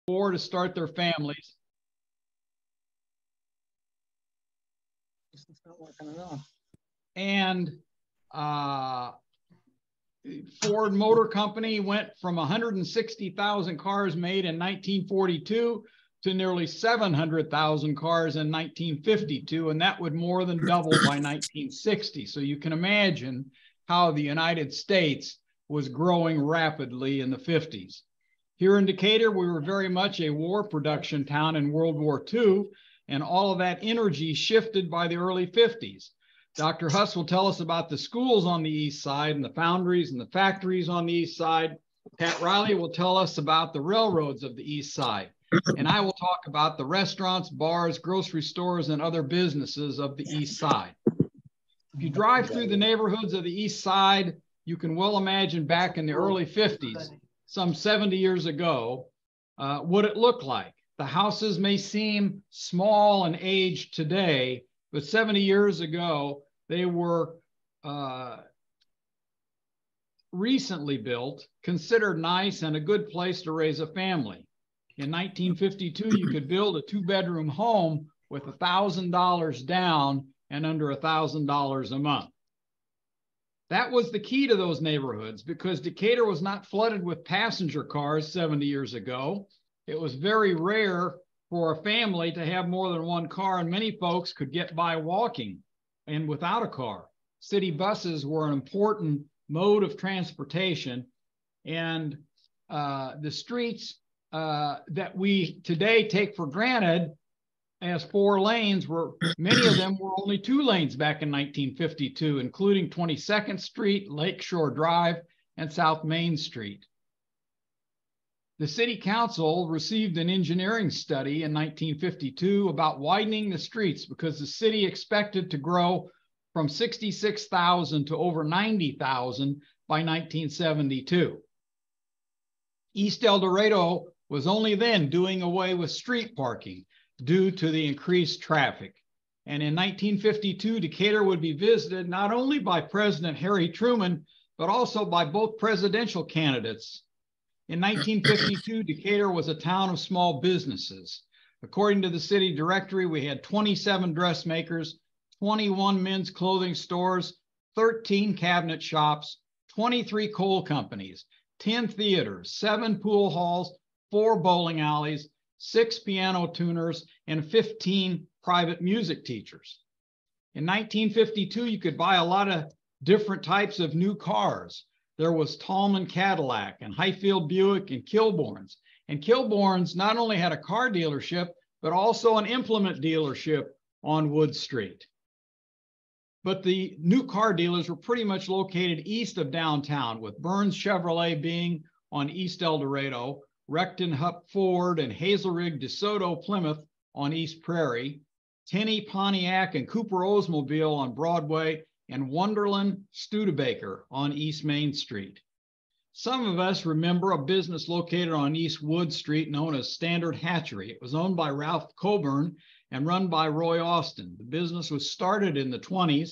or to start their families. It's not working at all. And Ford Motor Company went from 160,000 cars made in 1942 to nearly 700,000 cars in 1952, and that would more than double by 1960. So you can imagine how the United States was growing rapidly in the 50s. Here in Decatur, we were very much a war production town in World War II, and all of that energy shifted by the early 50s. Dr. Huss will tell us about the schools on the east side and the foundries and the factories on the east side. Pat Riley will tell us about the railroads of the east side. And I will talk about the restaurants, bars, grocery stores, and other businesses of the east side. If you drive through the neighborhoods of the east side, you can well imagine back in the early 50s, some 70 years ago, what it looked like. The houses may seem small and aged today, but 70 years ago, they were recently built, considered nice and a good place to raise a family. In 1952, you could build a two-bedroom home with $1,000 down and under $1,000 a month. That was the key to those neighborhoods because Decatur was not flooded with passenger cars 70 years ago. It was very rare for a family to have more than one car, and many folks could get by walking and without a car. City buses were an important mode of transportation, and the streets that we today take for granted as 4 lanes were, many of them were only 2 lanes back in 1952, including 22nd Street, Lakeshore Drive, and South Main Street. The city council received an engineering study in 1952 about widening the streets because the city expected to grow from 66,000 to over 90,000 by 1972. East El Dorado was only then doing away with street parking due to the increased traffic. And in 1952, Decatur would be visited not only by President Harry Truman, but also by both presidential candidates. In 1952, Decatur was a town of small businesses. According to the city directory, we had 27 dressmakers, 21 men's clothing stores, 13 cabinet shops, 23 coal companies, 10 theaters, 7 pool halls, 4 bowling alleys, 6 piano tuners, and 15 private music teachers. In 1952, you could buy a lot of different types of new cars. There was Tallman Cadillac and Highfield Buick and Kilbourne's. And Kilbourne's not only had a car dealership, but also an implement dealership on Wood Street. But the new car dealers were pretty much located east of downtown, with Burns Chevrolet being on East El Dorado, Recton Hupp Ford and Hazelrig DeSoto Plymouth on East Prairie, Tenney Pontiac and Cooper Oldsmobile on Broadway, and Wonderland Studebaker on East Main Street. Some of us remember a business located on East Wood Street known as Standard Hatchery. It was owned by Ralph Coburn and run by Roy Austin. The business was started in the 20s,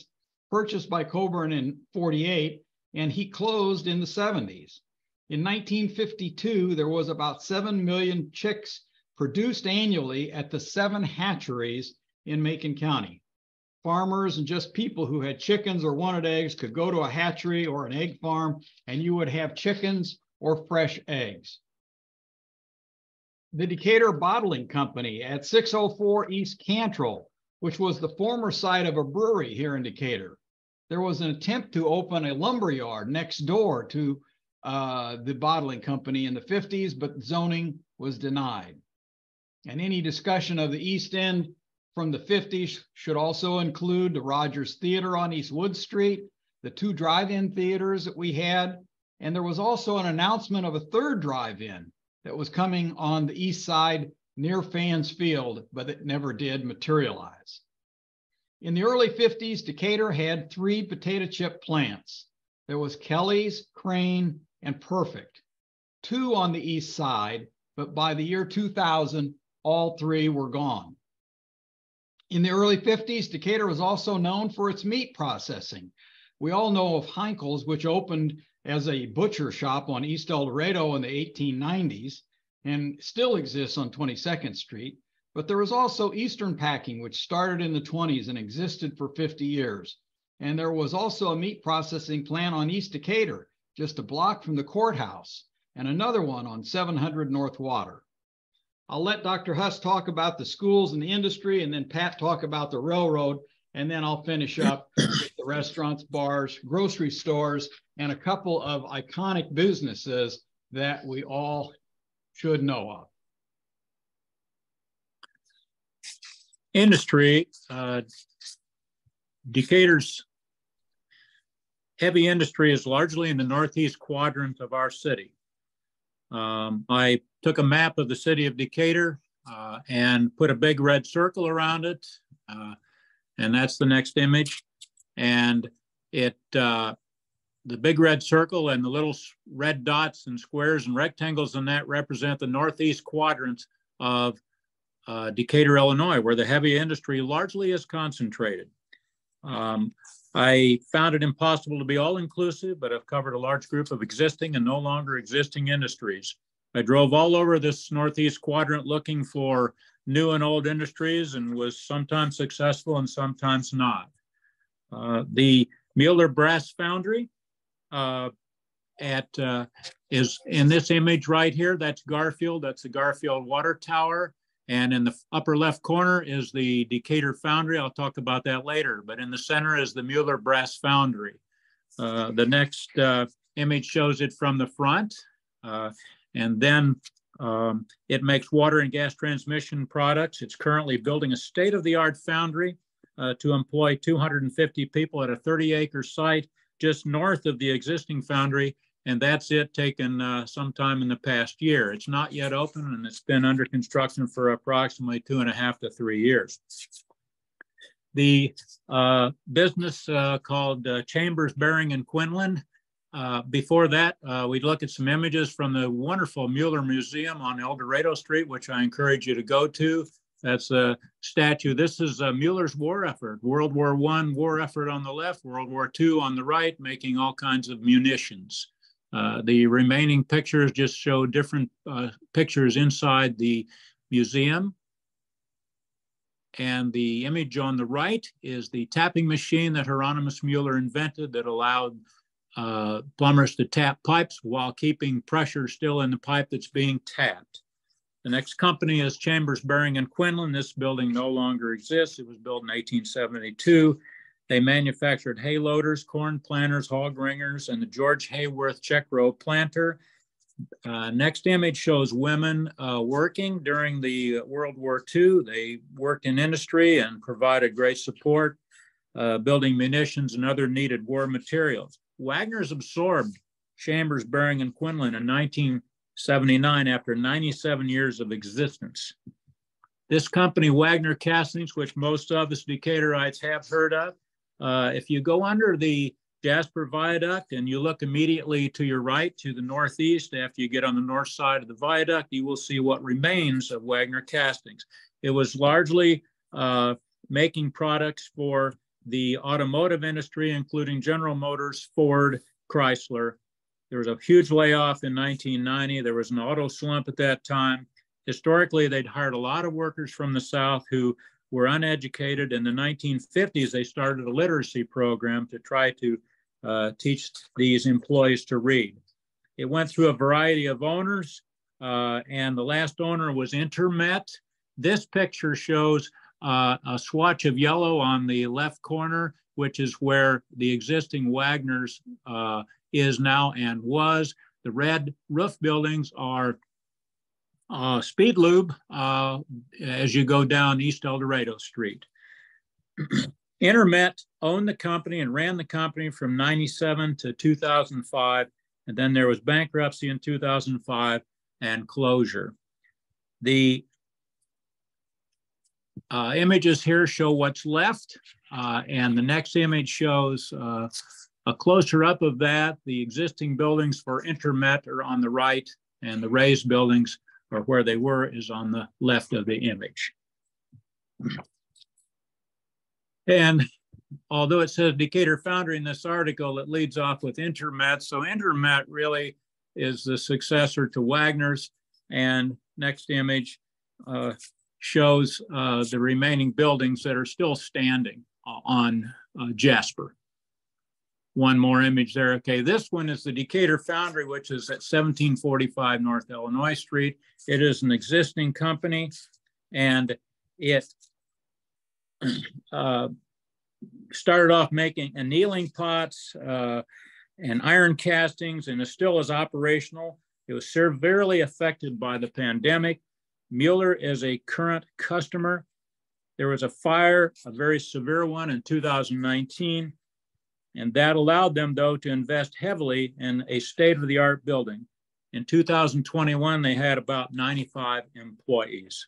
purchased by Coburn in 48, and he closed in the 70s. In 1952, there was about 7 million chicks produced annually at the 7 hatcheries in Macon County. Farmers and just people who had chickens or wanted eggs could go to a hatchery or an egg farm, and you would have chickens or fresh eggs. The Decatur Bottling Company at 604 East Cantrell, which was the former site of a brewery here in Decatur. There was an attempt to open a lumber yard next door to the bottling company in the 50s, but zoning was denied. And any discussion of the East End from the 50s should also include the Rogers Theater on East Wood Street, the 2 drive-in theaters that we had, and there was also an announcement of a 3rd drive-in that was coming on the east side near Fans Field, but it never did materialize. In the early 50s, Decatur had 3 potato chip plants. There was Kelly's, Crane, and Perfect, 2 on the east side, but by the year 2000, all 3 were gone. In the early 50s, Decatur was also known for its meat processing. We all know of Heinkel's, which opened as a butcher shop on East El Dorado in the 1890s. and still exists on 22nd Street. But there was also Eastern Packing, which started in the 20s and existed for 50 years. And there was also a meat processing plant on East Decatur, just a block from the courthouse, and another one on 700 North Water. I'll let Dr. Huss talk about the schools and the industry, and then Pat talk about the railroad, and then I'll finish up with the restaurants, bars, grocery stores, and a couple of iconic businesses that we all should know of. Industry, Decatur's heavy industry is largely in the northeast quadrant of our city. I took a map of the city of Decatur and put a big red circle around it, and that's the next image. And the big red circle and the little red dots and squares and rectangles in that represent the northeast quadrant of Decatur, Illinois, where the heavy industry largely is concentrated. I found it impossible to be all-inclusive, but I've covered a large group of existing and no longer existing industries. I drove all over this northeast quadrant looking for new and old industries and was sometimes successful and sometimes not. The Mueller Brass Foundry is in this image right here. That's Garfield. That's the Garfield Water Tower. And in the upper left corner is the Decatur Foundry. I'll talk about that later. But in the center is the Mueller Brass Foundry. The next image shows it from the front. And then it makes water and gas transmission products. It's currently building a state-of-the-art foundry to employ 250 people at a 30-acre site just north of the existing foundry. And that's it taken sometime in the past year. It's not yet open, and it's been under construction for approximately 2.5 to 3 years. The business called Chambers, Bearing, and Quinlan. Before that, we'd look at some images from the wonderful Mueller Museum on El Dorado Street, which I encourage you to go to. That's a statue. This is Mueller's war effort, World War I war effort on the left, World War II on the right, making all kinds of munitions. The remaining pictures just show different pictures inside the museum. And the image on the right is the tapping machine that Hieronymus Mueller invented that allowed plumbers to tap pipes while keeping pressure still in the pipe that's being tapped. The next company is Chambers, Bearing, and Quinlan. This building no longer exists. It was built in 1872. They manufactured hay loaders, corn planters, hog ringers, and the George Hayworth check row planter. Next image shows women working during the World War II. They worked in industry and provided great support, building munitions and other needed war materials. Wagner's absorbed Chambers, Bearing, and Quinlan in 1979 after 97 years of existence. This company, Wagner Castings, which most of us Decatorites have heard of, if you go under the Jasper Viaduct and you look immediately to your right to the northeast, after you get on the north side of the viaduct, you will see what remains of Wagner Castings. It was largely making products for the automotive industry, including General Motors, Ford, Chrysler. There was a huge layoff in 1990. There was an auto slump at that time. Historically, they'd hired a lot of workers from the South who were uneducated. In the 1950s, they started a literacy program to try to teach these employees to read. It went through a variety of owners, and the last owner was Intermet. This picture shows a swatch of yellow on the left corner, which is where the existing Wagner's is now and was. The red roof buildings are Speed Lube as you go down East El Dorado Street. Intermet owned the company and ran the company from 97 to 2005, and then there was bankruptcy in 2005 and closure. The images here show what's left, and the next image shows a closer up of that. The existing buildings for Intermet are on the right, and the raised buildings, or where they were, is on the left of the image. And although it says Decatur Foundry in this article, it leads off with Intermet. So Intermet really is the successor to Wagner's. And next image shows the remaining buildings that are still standing on Jasper. One more image there. Okay, this one is the Decatur Foundry, which is at 1745 North Illinois Street. It is an existing company, and it started off making annealing pots and iron castings, and it still is operational. It was severely affected by the pandemic. Mueller is a current customer. There was a fire, a very severe one in 2019, and that allowed them, though, to invest heavily in a state-of-the-art building. In 2021, they had about 95 employees.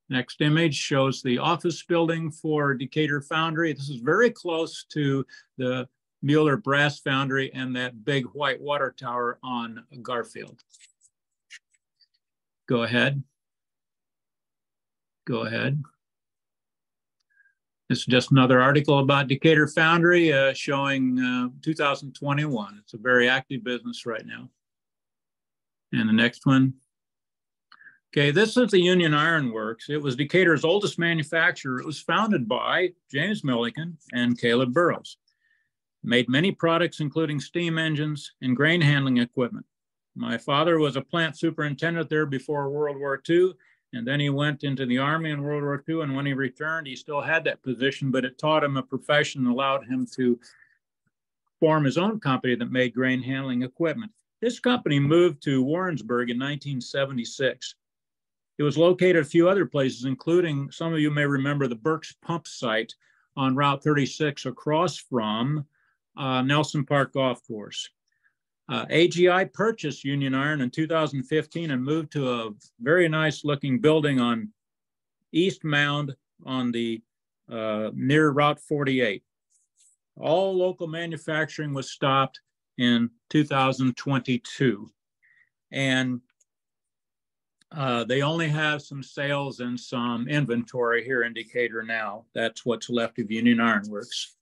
Next image shows the office building for Decatur Foundry. This is very close to the Mueller Brass Foundry and that big white water tower on Garfield. Go ahead. Go ahead. This is just another article about Decatur Foundry showing 2021. It's a very active business right now. And the next one. Okay, this is the Union Iron Works. It was Decatur's oldest manufacturer. It was founded by James Milliken and Caleb Burrows. Made many products, including steam engines and grain handling equipment. My father was a plant superintendent there before World War II, and then he went into the Army in World War II, and when he returned, he still had that position, but it taught him a profession and allowed him to form his own company that made grain handling equipment. This company moved to Warrensburg in 1976. It was located a few other places, including, some of you may remember, the Burke's Pump site on Route 36 across from Nelson Park Golf Course. AGI purchased Union Iron in 2015 and moved to a very nice looking building on East Mound on the near Route 48. All local manufacturing was stopped in 2022. And they only have some sales and some inventory here in Decatur now. That's what's left of Union Iron Works.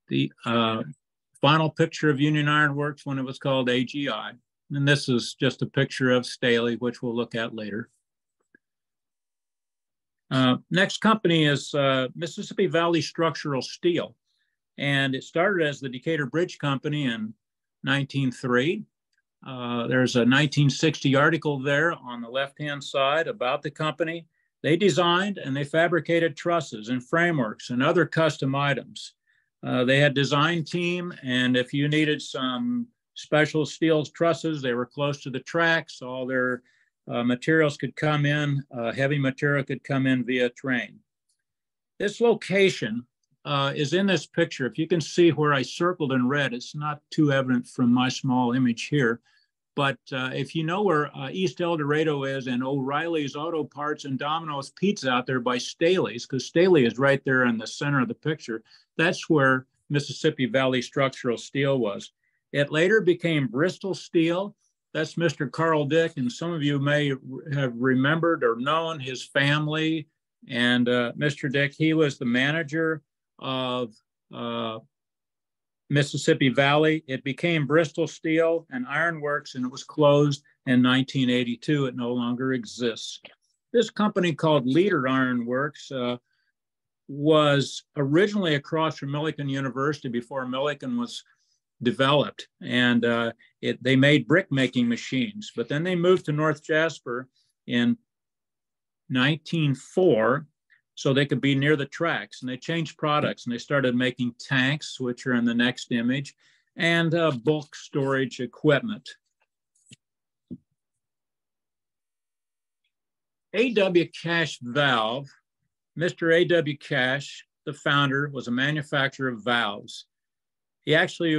The final picture of Union Iron Works when it was called AGI. And this is just a picture of Staley, which we'll look at later. Next company is Mississippi Valley Structural Steel. And it started as the Decatur Bridge Company in 1903. There's a 1960 article there on the left-hand side about the company. They designed and they fabricated trusses and frameworks and other custom items. They had a design team, and if you needed some special steel trusses, they were close to the tracks. All their materials could come in, heavy material could come in via train. This location is in this picture. If you can see where I circled in red, it's not too evident from my small image here. But if you know where East El Dorado is and O'Reilly's Auto Parts and Domino's Pizza out there by Staley's, because Staley is right there in the center of the picture, that's where Mississippi Valley Structural Steel was. It later became Bristol Steel. That's Mr. Carl Dick, and some of you may have remembered or known his family. And Mr. Dick, he was the manager of Mississippi Valley. It became Bristol Steel and Iron Works, and it was closed in 1982. It no longer exists. This company called Leader Iron Works was originally across from Millikan University before Millikan was developed, and they made brick making machines. But then they moved to North Jasper in 1904 so they could be near the tracks, and they changed products, and they started making tanks, which are in the next image, and bulk storage equipment. A.W. Cash Valve. Mr. A.W. Cash, the founder, was a manufacturer of valves. He actually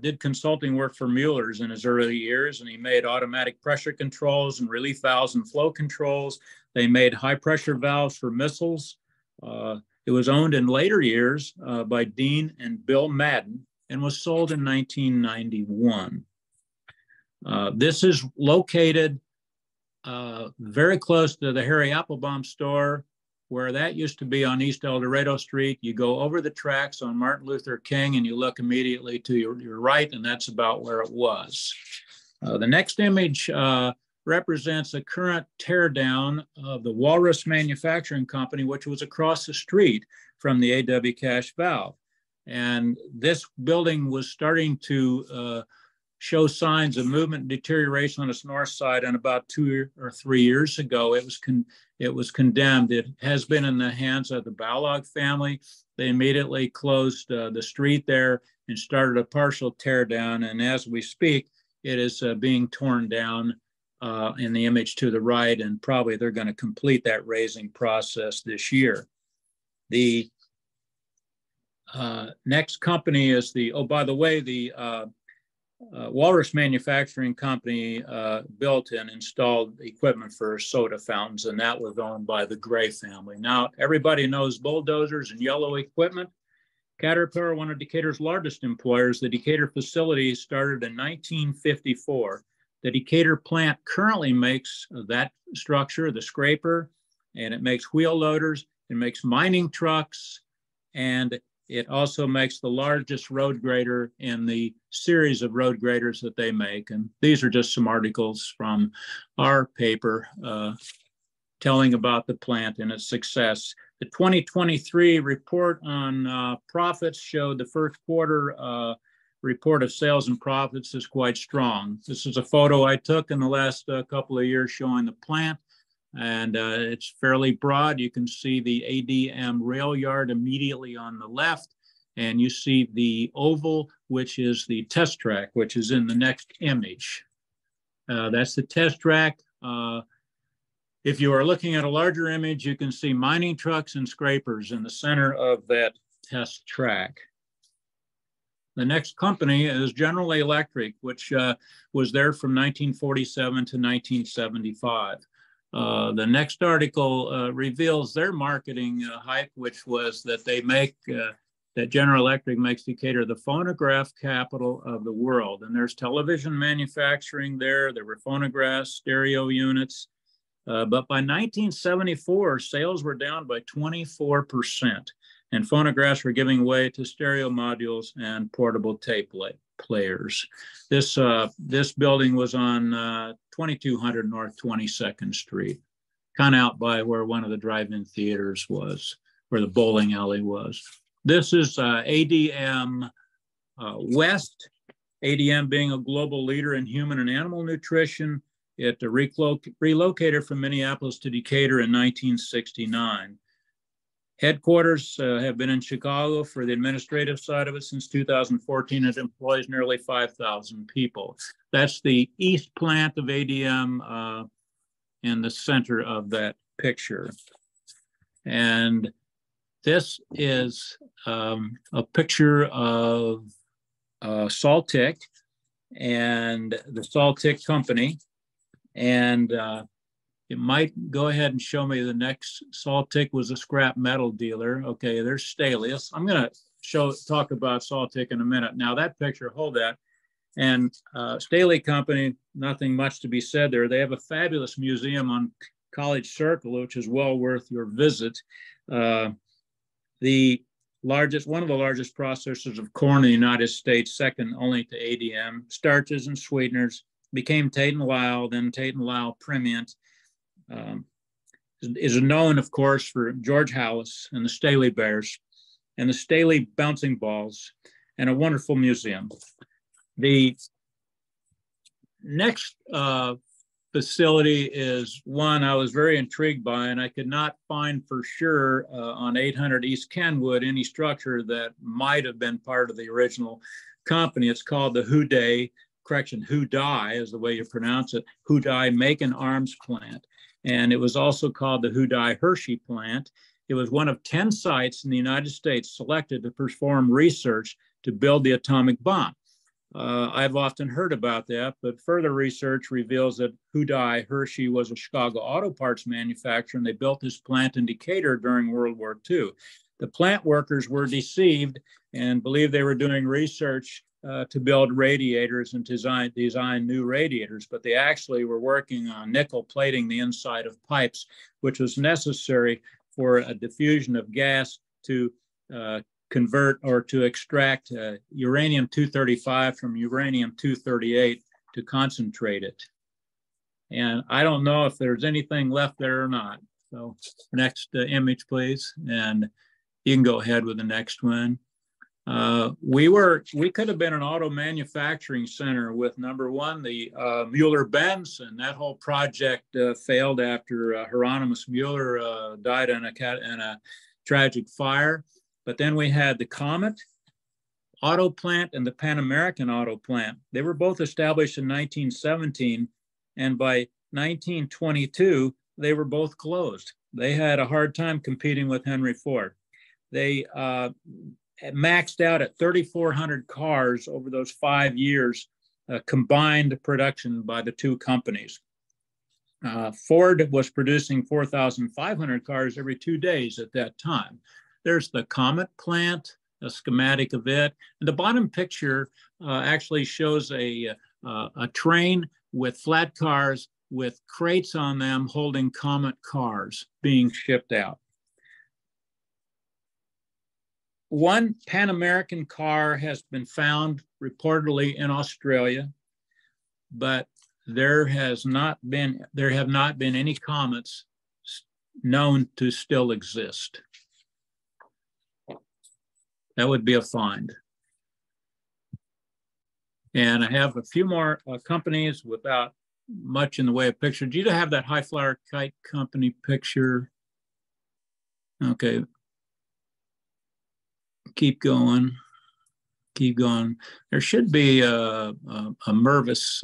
did consulting work for Mueller's in his early years, and he made automatic pressure controls and relief valves and flow controls. They made high pressure valves for missiles. It was owned in later years by Dean and Bill Madden and was sold in 1991. This is located very close to the Harry Applebaum store, where that used to be on East El Dorado Street. You go over the tracks on Martin Luther King and you look immediately to your right, and that's about where it was. The next image represents a current tear down of the Walrus Manufacturing Company, which was across the street from the A.W. Cash Valve. And this building was starting to show signs of movement and deterioration on its north side. And about 2 or 3 years ago, it was condemned. It has been in the hands of the Balog family. They immediately closed the street there and started a partial tear down. And as we speak, it is being torn down in the image to the right, and probably they're going to complete that raising process this year. The next company is the, oh, by the way, the Walrus Manufacturing Company built and installed equipment for soda fountains, and that was owned by the Gray family. Now, everybody knows bulldozers and yellow equipment. Caterpillar, one of Decatur's largest employers, the Decatur facility started in 1954. The Decatur plant currently makes that structure, the scraper, and it makes wheel loaders, it makes mining trucks, and it also makes the largest road grader in the series of road graders that they make. And these are just some articles from our paper telling about the plant and its success. The 2023 report on profits showed the first quarter report of sales and profits is quite strong. This is a photo I took in the last couple of years showing the plant, and it's fairly broad. You can see the ADM rail yard immediately on the left, and you see the oval, which is the test track, which is in the next image. That's the test track. If you are looking at a larger image, you can see mining trucks and scrapers in the center of that test track. The next company is General Electric, which was there from 1947 to 1975. The next article reveals their marketing hype, which was that they make, that General Electric makes Decatur the phonograph capital of the world. And there's television manufacturing there. There were phonographs, stereo units. But by 1974, sales were down by 24%. And phonographs were giving way to stereo modules and portable tape players. This building was on 2200 North 22nd Street, kind of out by where one of the drive-in theaters was, where the bowling alley was. This is ADM West, ADM being a global leader in human and animal nutrition. It relocated from Minneapolis to Decatur in 1969. Headquarters have been in Chicago for the administrative side of it since 2014. It employs nearly 5,000 people. That's the east plant of ADM in the center of that picture. And this is a picture of Saltic and the Saltic Company. And you might go ahead and show me the next. Saltic was a scrap metal dealer. Okay, there's Stalius. I'm going to talk about Saltic in a minute. Now that picture, hold that. And Staley Company, nothing much to be said there. They have a fabulous museum on College Circle, which is well worth your visit. One of the largest processors of corn in the United States, second only to ADM, starches and sweeteners, became Tate & Lyle, then Tate & Lyle Primient. Is known, of course, for George Halas and the Staley Bears and the Staley bouncing balls, and a wonderful museum. The next facility is one I was very intrigued by, and I could not find for sure on 800 East Kenwood any structure that might have been part of the original company. It's called the Houday is the way you pronounce it, Houday Macon Arms Plant. And it was also called the Houday Hershey Plant. It was one of 10 sites in the United States selected to perform research to build the atomic bomb. I've often heard about that, but further research reveals that Houday Hershey was a Chicago auto parts manufacturer, and they built this plant in Decatur during World War II. The plant workers were deceived and believed they were doing research to build radiators and design new radiators, but they actually were working on nickel plating the inside of pipes, which was necessary for a diffusion of gas to convert or to extract uranium-235 from uranium-238 to concentrate it. And I don't know if there's anything left there or not. So next image, please. And you can go ahead with the next one. We could have been an auto manufacturing center with number one, the Mueller-Benz, and that whole project failed after Hieronymus Mueller died in a tragic fire. But then we had the Comet Auto Plant and the Pan American Auto Plant. They were both established in 1917, and by 1922, they were both closed. They had a hard time competing with Henry Ford. They maxed out at 3,400 cars over those 5 years, combined production by the two companies. Ford was producing 4,500 cars every 2 days at that time. There's the Comet plant, a schematic of it. And the bottom picture actually shows a train with flat cars with crates on them holding Comet cars being shipped out. One Pan American car has been found reportedly in Australia, but there have not been any Comets known to still exist. That would be a find. And I have a few more companies without much in the way of picture. Do you have that High Flyer Kite Company picture? Okay. Keep going. Keep going. There should be a Mervis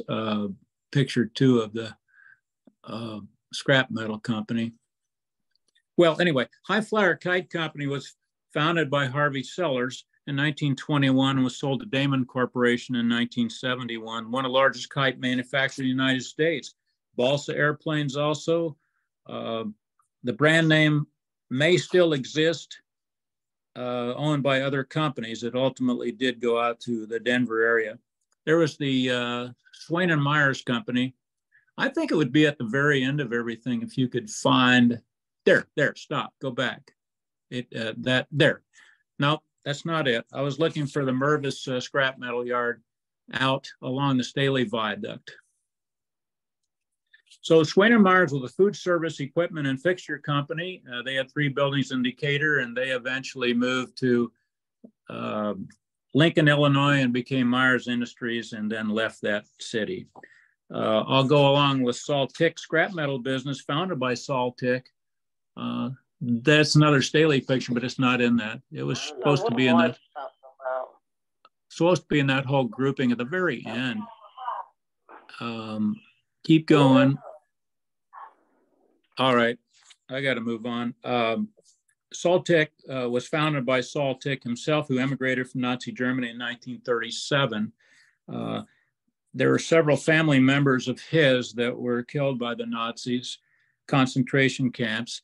picture too of the scrap metal company. Well, anyway, High Flyer Kite Company was founded by Harvey Sellers in 1921 and was sold to Damon Corporation in 1971, one of the largest kite manufacturers in the United States. Balsa airplanes also. The brand name may still exist, owned by other companies. It ultimately did go out to the Denver area. There was the Swain and Myers Company. I think it would be at the very end of everything if you could find, there, stop, go back. There. No, that's not it. I was looking for the Mervis scrap metal yard out along the Staley Viaduct. So Swain and Myers was a food service equipment and fixture company. They had 3 buildings in Decatur, and they eventually moved to Lincoln, Illinois, and became Myers Industries, and then left that city. I'll go along with Saltick scrap metal business, founded by Saltick. That's another Staley picture, but it's not in that. It was supposed to be in that. Supposed to be in that whole grouping at the very end. Keep going. All right, I got to move on. Saltick was founded by Saltick himself, who emigrated from Nazi Germany in 1937. There were several family members of his that were killed by the Nazis, concentration camps.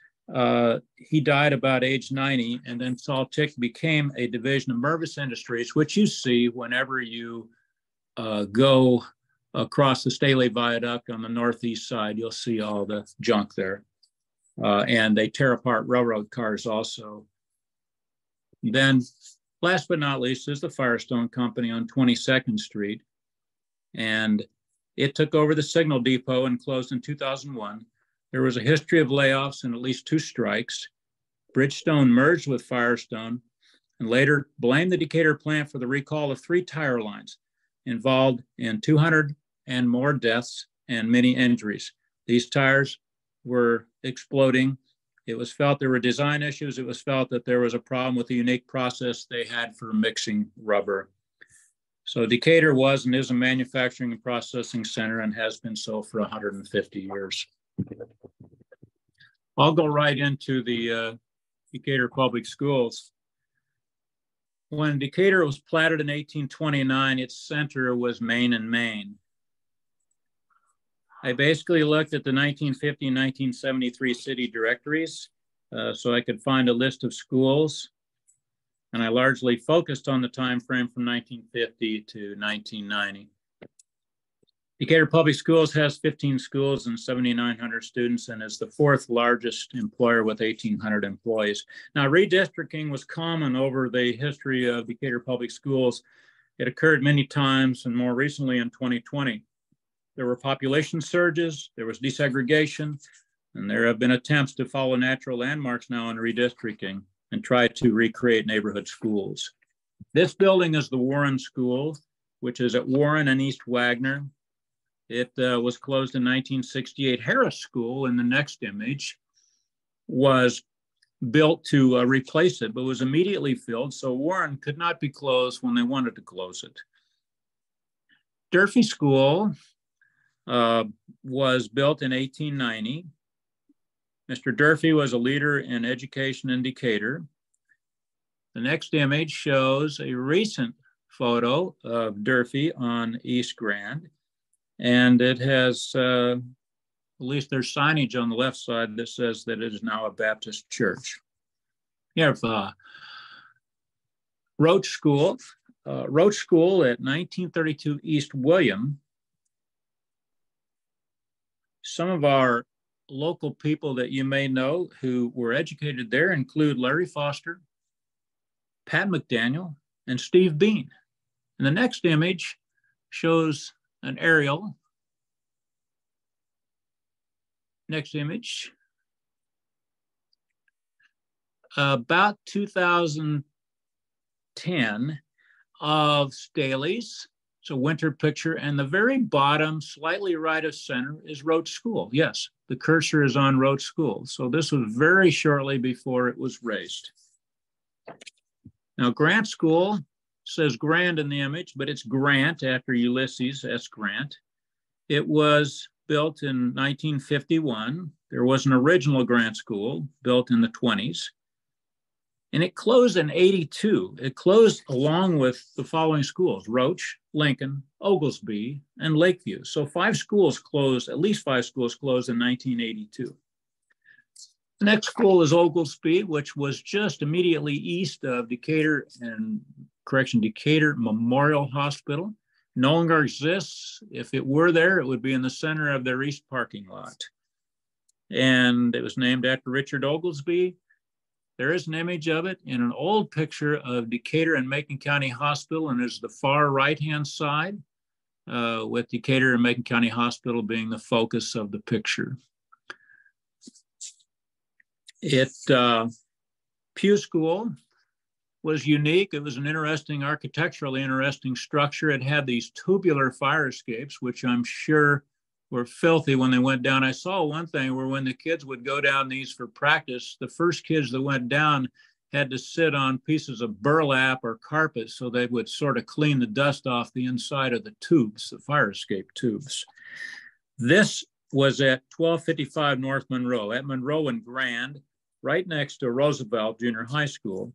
He died about age 90, and then Saltick became a division of Mervis Industries, which you see whenever you go across the Staley Viaduct on the northeast side. You'll see all the junk there. And they tear apart railroad cars also. Then, last but not least, is the Firestone Company on 22nd Street. And it took over the Signal Depot and closed in 2001. There was a history of layoffs and at least 2 strikes. Bridgestone merged with Firestone and later blamed the Decatur plant for the recall of 3 tire lines, involved in 200 and more deaths and many injuries. These tires were exploding. It was felt there were design issues. It was felt that there was a problem with the unique process they had for mixing rubber. So Decatur was and is a manufacturing and processing center and has been so for 150 years. I'll go right into the Decatur Public Schools. When Decatur was platted in 1829, its center was Main and Main. I basically looked at the 1950 and 1973 city directories so I could find a list of schools. And I largely focused on the time frame from 1950 to 1990. Decatur Public Schools has 15 schools and 7,900 students and is the fourth largest employer with 1,800 employees. Now, redistricting was common over the history of Decatur Public Schools. It occurred many times, and more recently in 2020. There were population surges, there was desegregation, and there have been attempts to follow natural landmarks now in redistricting and try to recreate neighborhood schools. This building is the Warren School, which is at Warren and East Wagner. It was closed in 1968. Harris School, in the next image, was built to replace it, but was immediately filled, so Warren could not be closed when they wanted to close it. Durfee School was built in 1890. Mr. Durfee was a leader in education in Decatur. The next image shows a recent photo of Durfee on East Grand. And it has, at least there's signage on the left side that says that it is now a Baptist church. You have Roach School. Roach School at 1932 East William. Some of our local people that you may know who were educated there include Larry Foster, Pat McDaniel, and Steve Bean. And the next image shows an aerial. Next image. About 2010 of Staley's. It's a winter picture, and the very bottom, slightly right of center, is Roach School. Yes, the cursor is on Roach School. So this was very shortly before it was raised. Now, Grant School says Grand in the image, but it's Grant after Ulysses S. Grant. It was built in 1951. There was an original Grant School built in the 20s. And it closed in 82. It closed along with the following schools: Roach, Lincoln, Oglesby, and Lakeview. So at least five schools closed in 1982. The next school is Oglesby, which was just immediately east of Decatur Memorial Hospital. No longer exists. If it were there, it would be in the center of their east parking lot. And it was named after Richard Oglesby. There is an image of it in an old picture of Decatur and Macon County Hospital, and it's the far right-hand side, with Decatur and Macon County Hospital being the focus of the picture. Pew School was unique. It was an architecturally interesting structure. It had these tubular fire escapes, which I'm sure were filthy when they went down. I saw one thing where when the kids would go down these for practice, the first kids that went down had to sit on pieces of burlap or carpet so they would sort of clean the dust off the inside of the tubes, the fire escape tubes. This was at 1255 North Monroe, at Monroe and Grand, right next to Roosevelt Junior High School.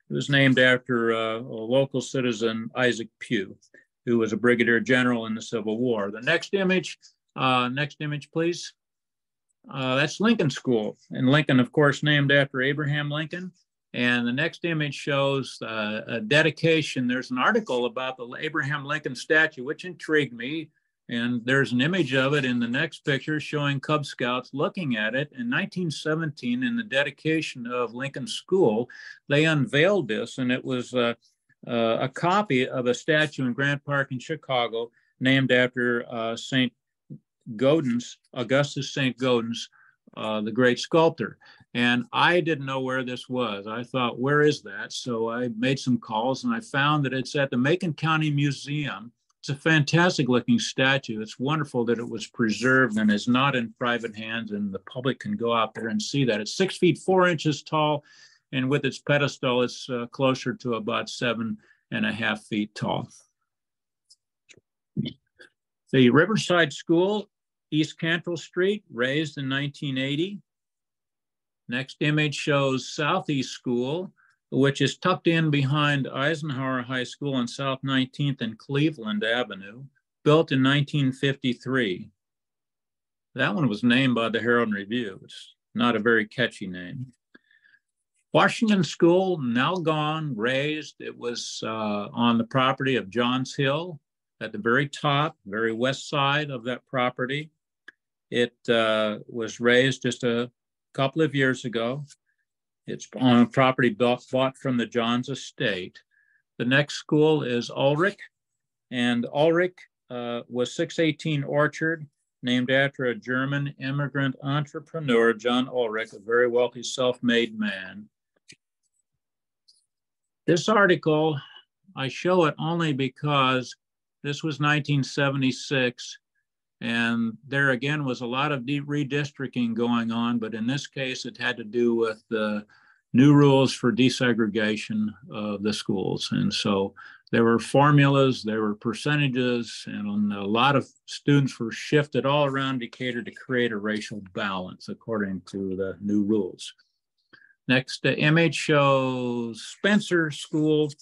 It was named after a local citizen, Isaac Pugh, who was a brigadier general in the Civil War. The next image, please. That's Lincoln School. And Lincoln, of course, named after Abraham Lincoln. And the next image shows a dedication. There's an article about the Abraham Lincoln statue, which intrigued me. And there's an image of it in the next picture showing Cub Scouts looking at it. In 1917, in the dedication of Lincoln School, they unveiled this, and it was a copy of a statue in Grant Park in Chicago named after St. Gaudens, Augustus St. Gaudens, the great sculptor. And I didn't know where this was. I thought, where is that? So I made some calls, and I found that it's at the Macon County Museum. It's a fantastic looking statue. It's wonderful that it was preserved and is not in private hands, and the public can go out there and see that. It's 6 feet 4 inches tall, and with its pedestal, it's closer to about 7.5 feet tall. The Riverside School, East Cantrell Street, raised in 1980. Next image shows Southeast School, which is tucked in behind Eisenhower High School on South 19th and Cleveland Avenue, built in 1953. That one was named by the Herald and Review. It's not a very catchy name. Washington School, now gone, razed. It was on the property of Johns Hill. at the very top, very west side of that property. It was raised just a couple of years ago. It's on a property bought from the Johns estate. The next school is Ulrich, and Ulrich was 618 Orchard, named after a German immigrant entrepreneur, John Ulrich, a very wealthy self-made man. This article, I show it only because this was 1976, and there again was a lot of redistricting going on, but in this case, it had to do with the new rules for desegregation of the schools. And so there were formulas, there were percentages, and a lot of students were shifted all around Decatur to create a racial balance according to the new rules. Next image shows Spencer School,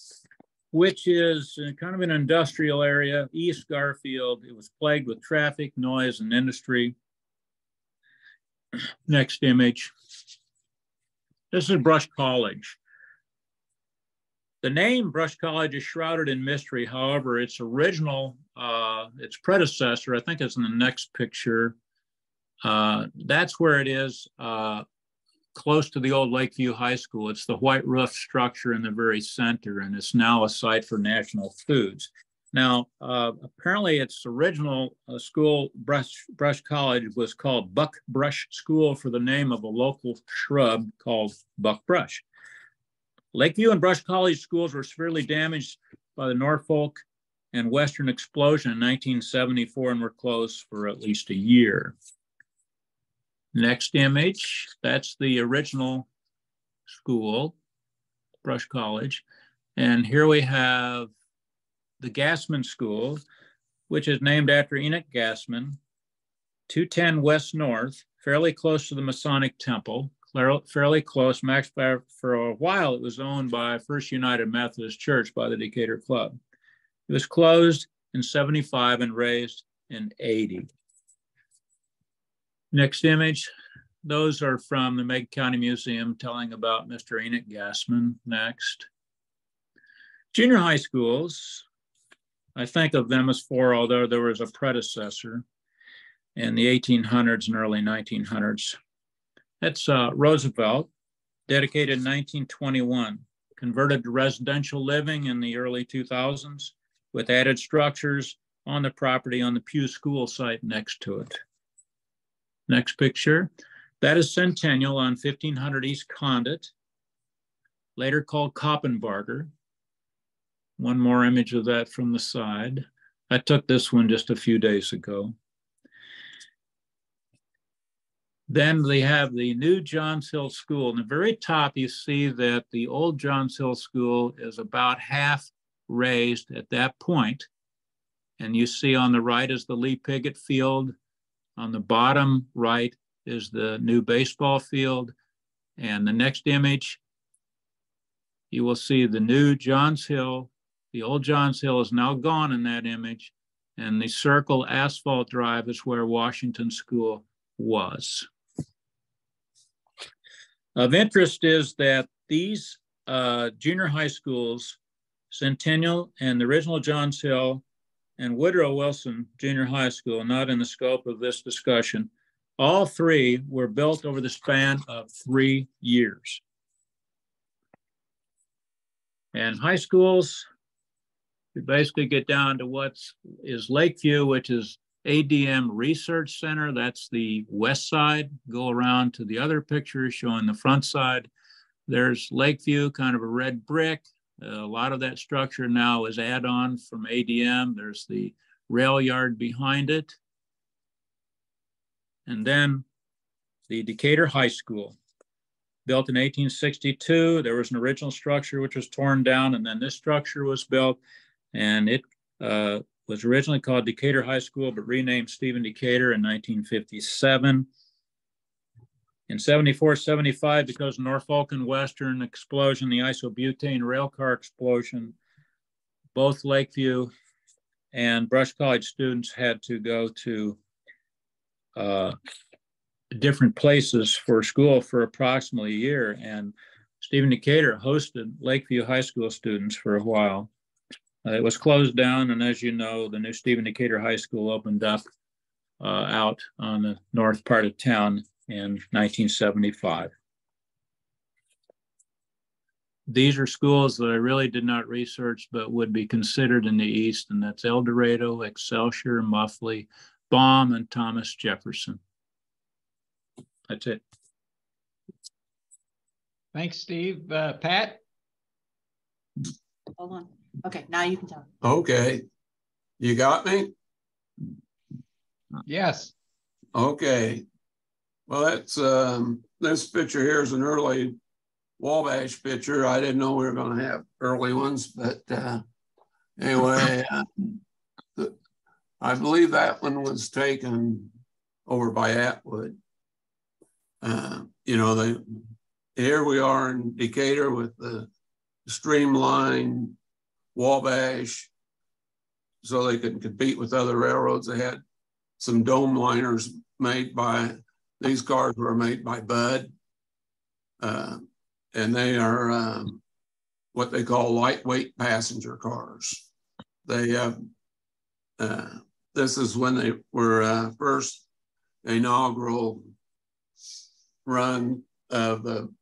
which is kind of an industrial area, East Garfield. It was plagued with traffic, noise, and industry. Next image. This is Brush College. The name Brush College is shrouded in mystery. However, its original, its predecessor, I think it's in the next picture. That's where it is, close to the old Lakeview High School. It's the white roof structure in the very center, and it's now a site for national foods. Now, apparently its original school, Brush College, was called Buckbrush School for the name of a local shrub called buckbrush. Lakeview and Brush College schools were severely damaged by the Norfolk and Western explosion in 1974 and were closed for at least a year. Next image, that's the original school, Brush College. And here we have the Gassman School, which is named after Enoch Gassman, 210 West North, fairly close to the Masonic Temple, fairly close. Max, for a while, it was owned by First United Methodist Church by the Decatur Club. It was closed in 75 and raised in 80. Next image, those are from the Meg County Museum telling about Mr. Enoch Gassman. Next. Junior high schools, I think of them as four, although there was a predecessor in the 1800s and early 1900s. That's Roosevelt, dedicated in 1921, converted to residential living in the early 2000s with added structures on the property on the Pew School site next to it. Next picture, that is Centennial on 1500 East Condit, later called Koppenbarger. One more image of that from the side. I took this one just a few days ago. Then they have the new Johns Hill School. In the very top, you see that the old Johns Hill School is about half raised at that point. And you see on the right is the Lee Piggott Field. On the bottom right is the new baseball field. And the next image, you will see the new Johns Hill. The old Johns Hill is now gone in that image. And the circle asphalt drive is where Washington School was. Of interest is that these junior high schools, Centennial and the original Johns Hill and Woodrow Wilson Junior High School, not in the scope of this discussion, all three were built over the span of 3 years. And high schools, we basically get down to what is Lakeview, which is ADM Research Center. That's the west side. Go around to the other picture showing the front side. There's Lakeview, kind of a red brick. A lot of that structure now is add-on from ADM. There's the rail yard behind it. And then the Decatur High School, built in 1862. There was an original structure which was torn down, and then this structure was built, and it was originally called Decatur High School, but renamed Stephen Decatur in 1957. In 74, 75, because of Norfolk and Western explosion, the isobutane railcar explosion, both Lakeview and Brush College students had to go to different places for school for approximately a year. And Stephen Decatur hosted Lakeview High School students for a while. It was closed down, and as you know, the new Stephen Decatur High School opened up out on the north part of town in 1975. These are schools that I really did not research, but would be considered in the East, and that's El Dorado, Excelsior, Muffley, Baum, and Thomas Jefferson. That's it. Thanks, Steve. Pat? Hold on. Okay, now you can tell. Okay. You got me? Yes. Okay. Well, that's this picture here is an early Wabash picture. I didn't know we were going to have early ones, but anyway, I believe that one was taken over by Atwood. You know, here we are in Decatur with the streamlined Wabash so they could compete with other railroads. They had some dome liners made by, these cars were made by Budd. And they are what they call lightweight passenger cars. They have, this is when they were first inaugural run of the,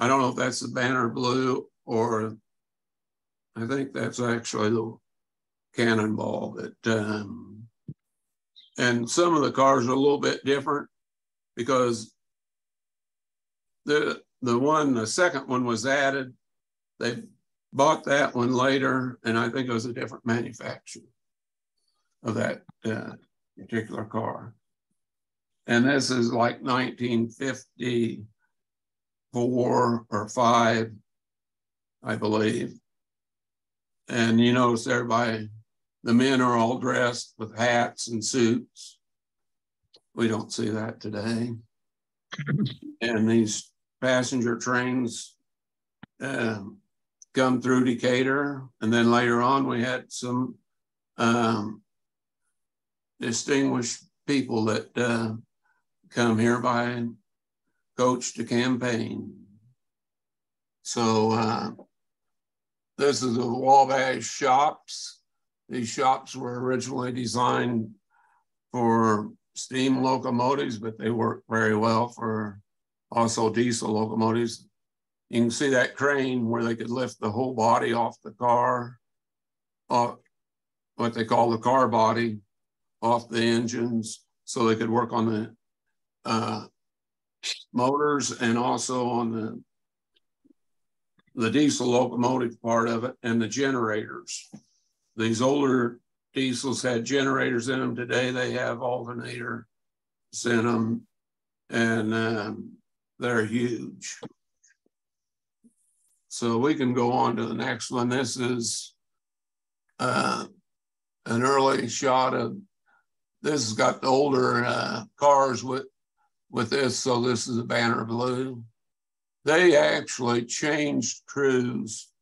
I don't know if that's the Banner Blue or I think that's actually the Cannonball. That, and some of the cars are a little bit different because the second one was added. They bought that one later, and I think it was a different manufacturer of that particular car. And this is like 1954 or 5, I believe. And you notice everybody, the men are all dressed with hats and suits. We don't see that today. And these passenger trains come through Decatur. And then later on, we had some distinguished people that come here by coach to campaign. So this is the Wabash shops. These shops were originally designed for steam locomotives, but they work very well for also diesel locomotives. You can see that crane where they could lift the whole body off the car, what they call the car body, off the engines, so they could work on the motors and also on the diesel locomotive part of it and the generators. These older diesels had generators in them. Today they have alternators in them, and they're huge. So we can go on to the next one. This is an early shot of, this has got the older cars with this. So this is a Banner Blue. They actually changed crews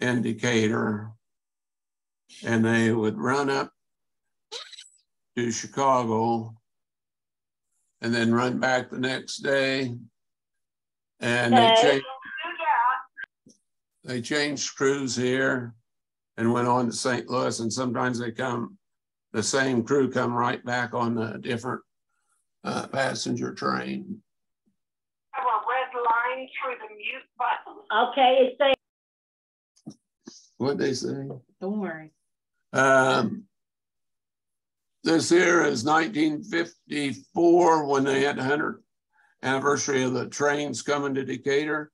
in Decatur, and they would run up to Chicago and then run back the next day. And they changed crews here and went on to St. Louis. And sometimes they come, the same crew come right back on a different passenger train. Have a red line through the mute button. Okay, it's saying. What'd they say? Don't worry. This here is 1954 when they had the 100th anniversary of the trains coming to Decatur,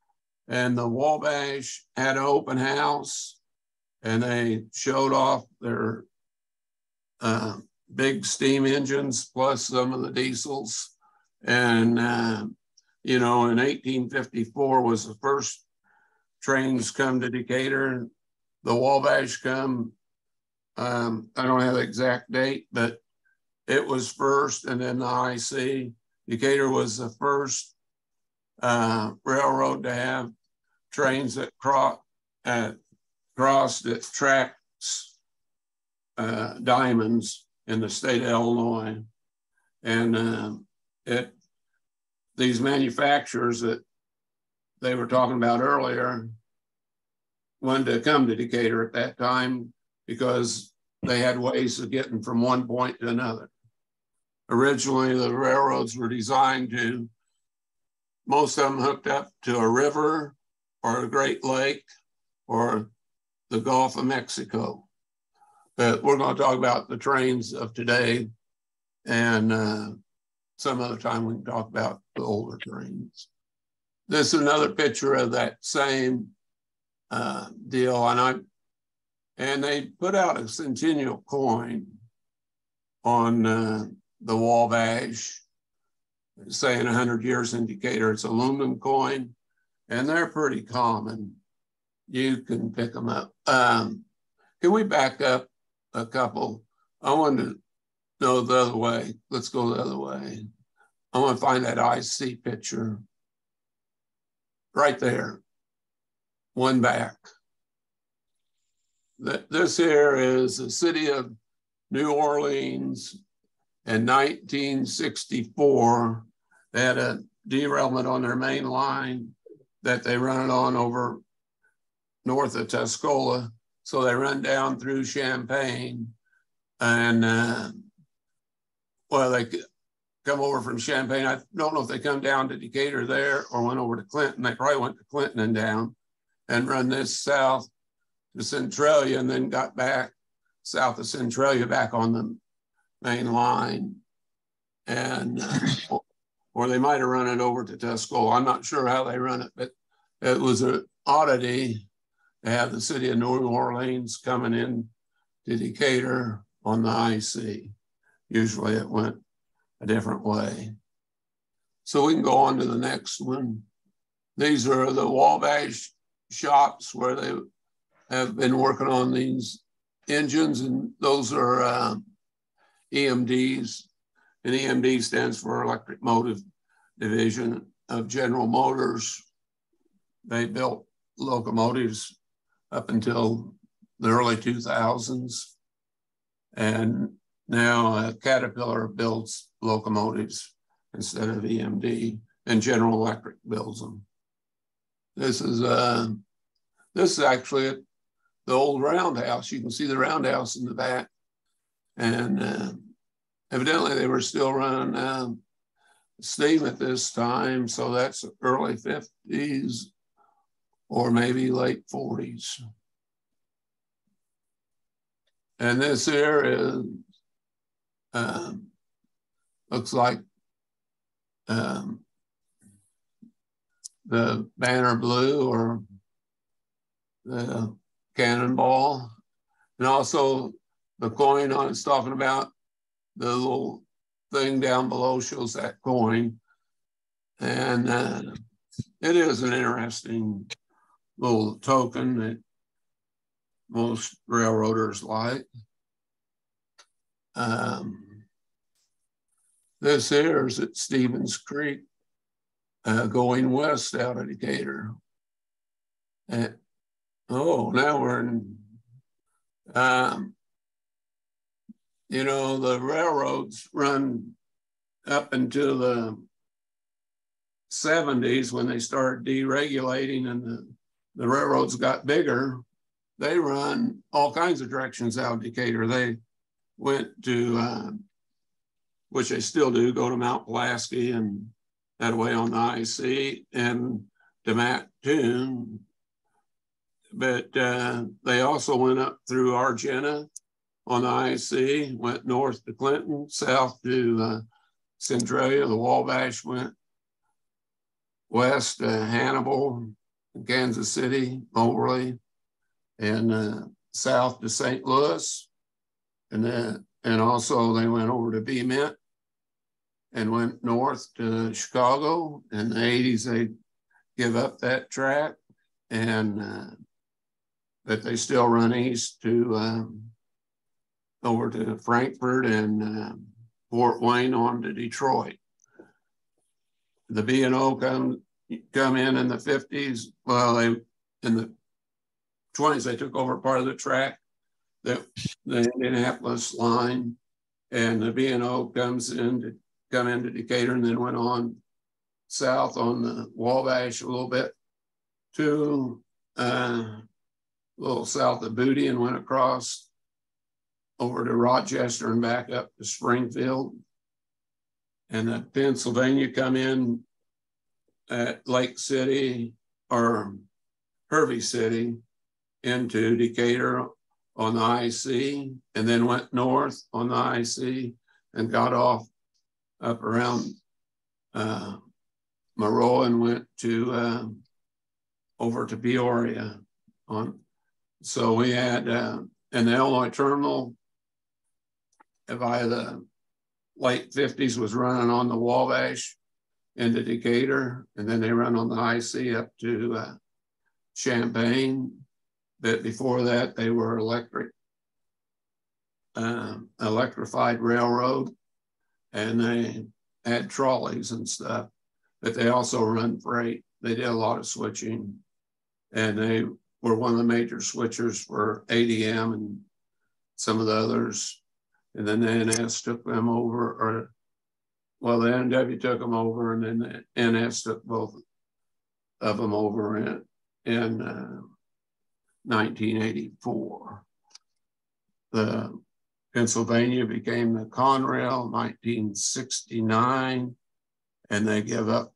and the Wabash had an open house, and they showed off their big steam engines plus some of the diesels. And you know, in 1854 was the first trains come to Decatur. The Wabash come, I don't have the exact date, but it was first, and then the IC. Decatur was the first railroad to have trains that crossed at tracks, diamonds in the state of Illinois. And these manufacturers that they were talking about earlier wanted to come to Decatur at that time because they had ways of getting from one point to another. Originally, the railroads were designed to, most of them hooked up to a river or a Great Lake or the Gulf of Mexico. But we're going to talk about the trains of today, and some other time we can talk about the older trains. This is another picture of that same deal, and they put out a centennial coin on the Wabash, saying 100 years in Decatur. It's an aluminum coin, and they're pretty common. You can pick them up. Can we back up a couple? I wanted to know the other way. Let's go the other way. I want to find that IC picture right there. One back. This here is the city of New Orleans in 1964. They had a derailment on their main line that they run it on over north of Tuscola. So they run down through Champaign, and well, they come over from Champaign. I don't know if they come down to Decatur there or went over to Clinton. They probably went to Clinton and down and run this south to Centralia, and then got back south of Centralia back on the main line. And or they might have run it over to Tuscola. I'm not sure how they run it, but it was an oddity to have the city of New Orleans coming in to Decatur on the IC. Usually it went a different way. So we can go on to the next one. These are the Wabash shops where they have been working on these engines, and those are EMDs. And EMD stands for Electric Motive Division of General Motors. They built locomotives up until the early 2000s. And now Caterpillar builds locomotives instead of EMD, and General Electric builds them. This is actually the old roundhouse. You can see the roundhouse in the back. And evidently they were still running steam at this time. So that's early 50s or maybe late 40s. And this here is, looks like the banner blue or the cannonball. And also the coin on it's talking about, the little thing down below shows that coin. And it is an interesting little token that most railroaders like. This here is at Stevens Creek, going west out of Decatur. And, oh, now we're in, you know, the railroads run up into the 70s when they started deregulating and the railroads got bigger. They run all kinds of directions out of Decatur. They went to, which they still do, go to Mount Pulaski and that way on the IC, and to Mattoon. But they also went up through Argenta on the IC, went north to Clinton, south to Centralia. The Wabash went west to Hannibal, Kansas City, Moberly, and south to St. Louis. And also they went over to Bement and went north to Chicago. In the 80s, they give up that track, and but they still run east to over to Frankfort and Fort Wayne on to Detroit. The B&O come in the 50s. Well, in the 20s, they took over part of the track, the Indianapolis line, and the B&O come into Decatur, and then went on south on the Wabash a little bit to a little south of Booty, and went across over to Rochester and back up to Springfield. And the Pennsylvania come in at Lake City or Hervey City into Decatur on the IC, and then went north on the IC and got off up around Monroe and went to over to Peoria. So we had in the Illinois terminal by the late 50s was running on the Wabash into Decatur, and then they run on the IC up to Champaign. But before that, they were electrified railroad, and they had trolleys and stuff, but they also run freight. They did a lot of switching, and they were one of the major switchers for ADM and some of the others. And then the NS took them over, or well, the NW took them over, and then the NS took both of them over in 1984. The Pennsylvania became the Conrail 1969, and they give up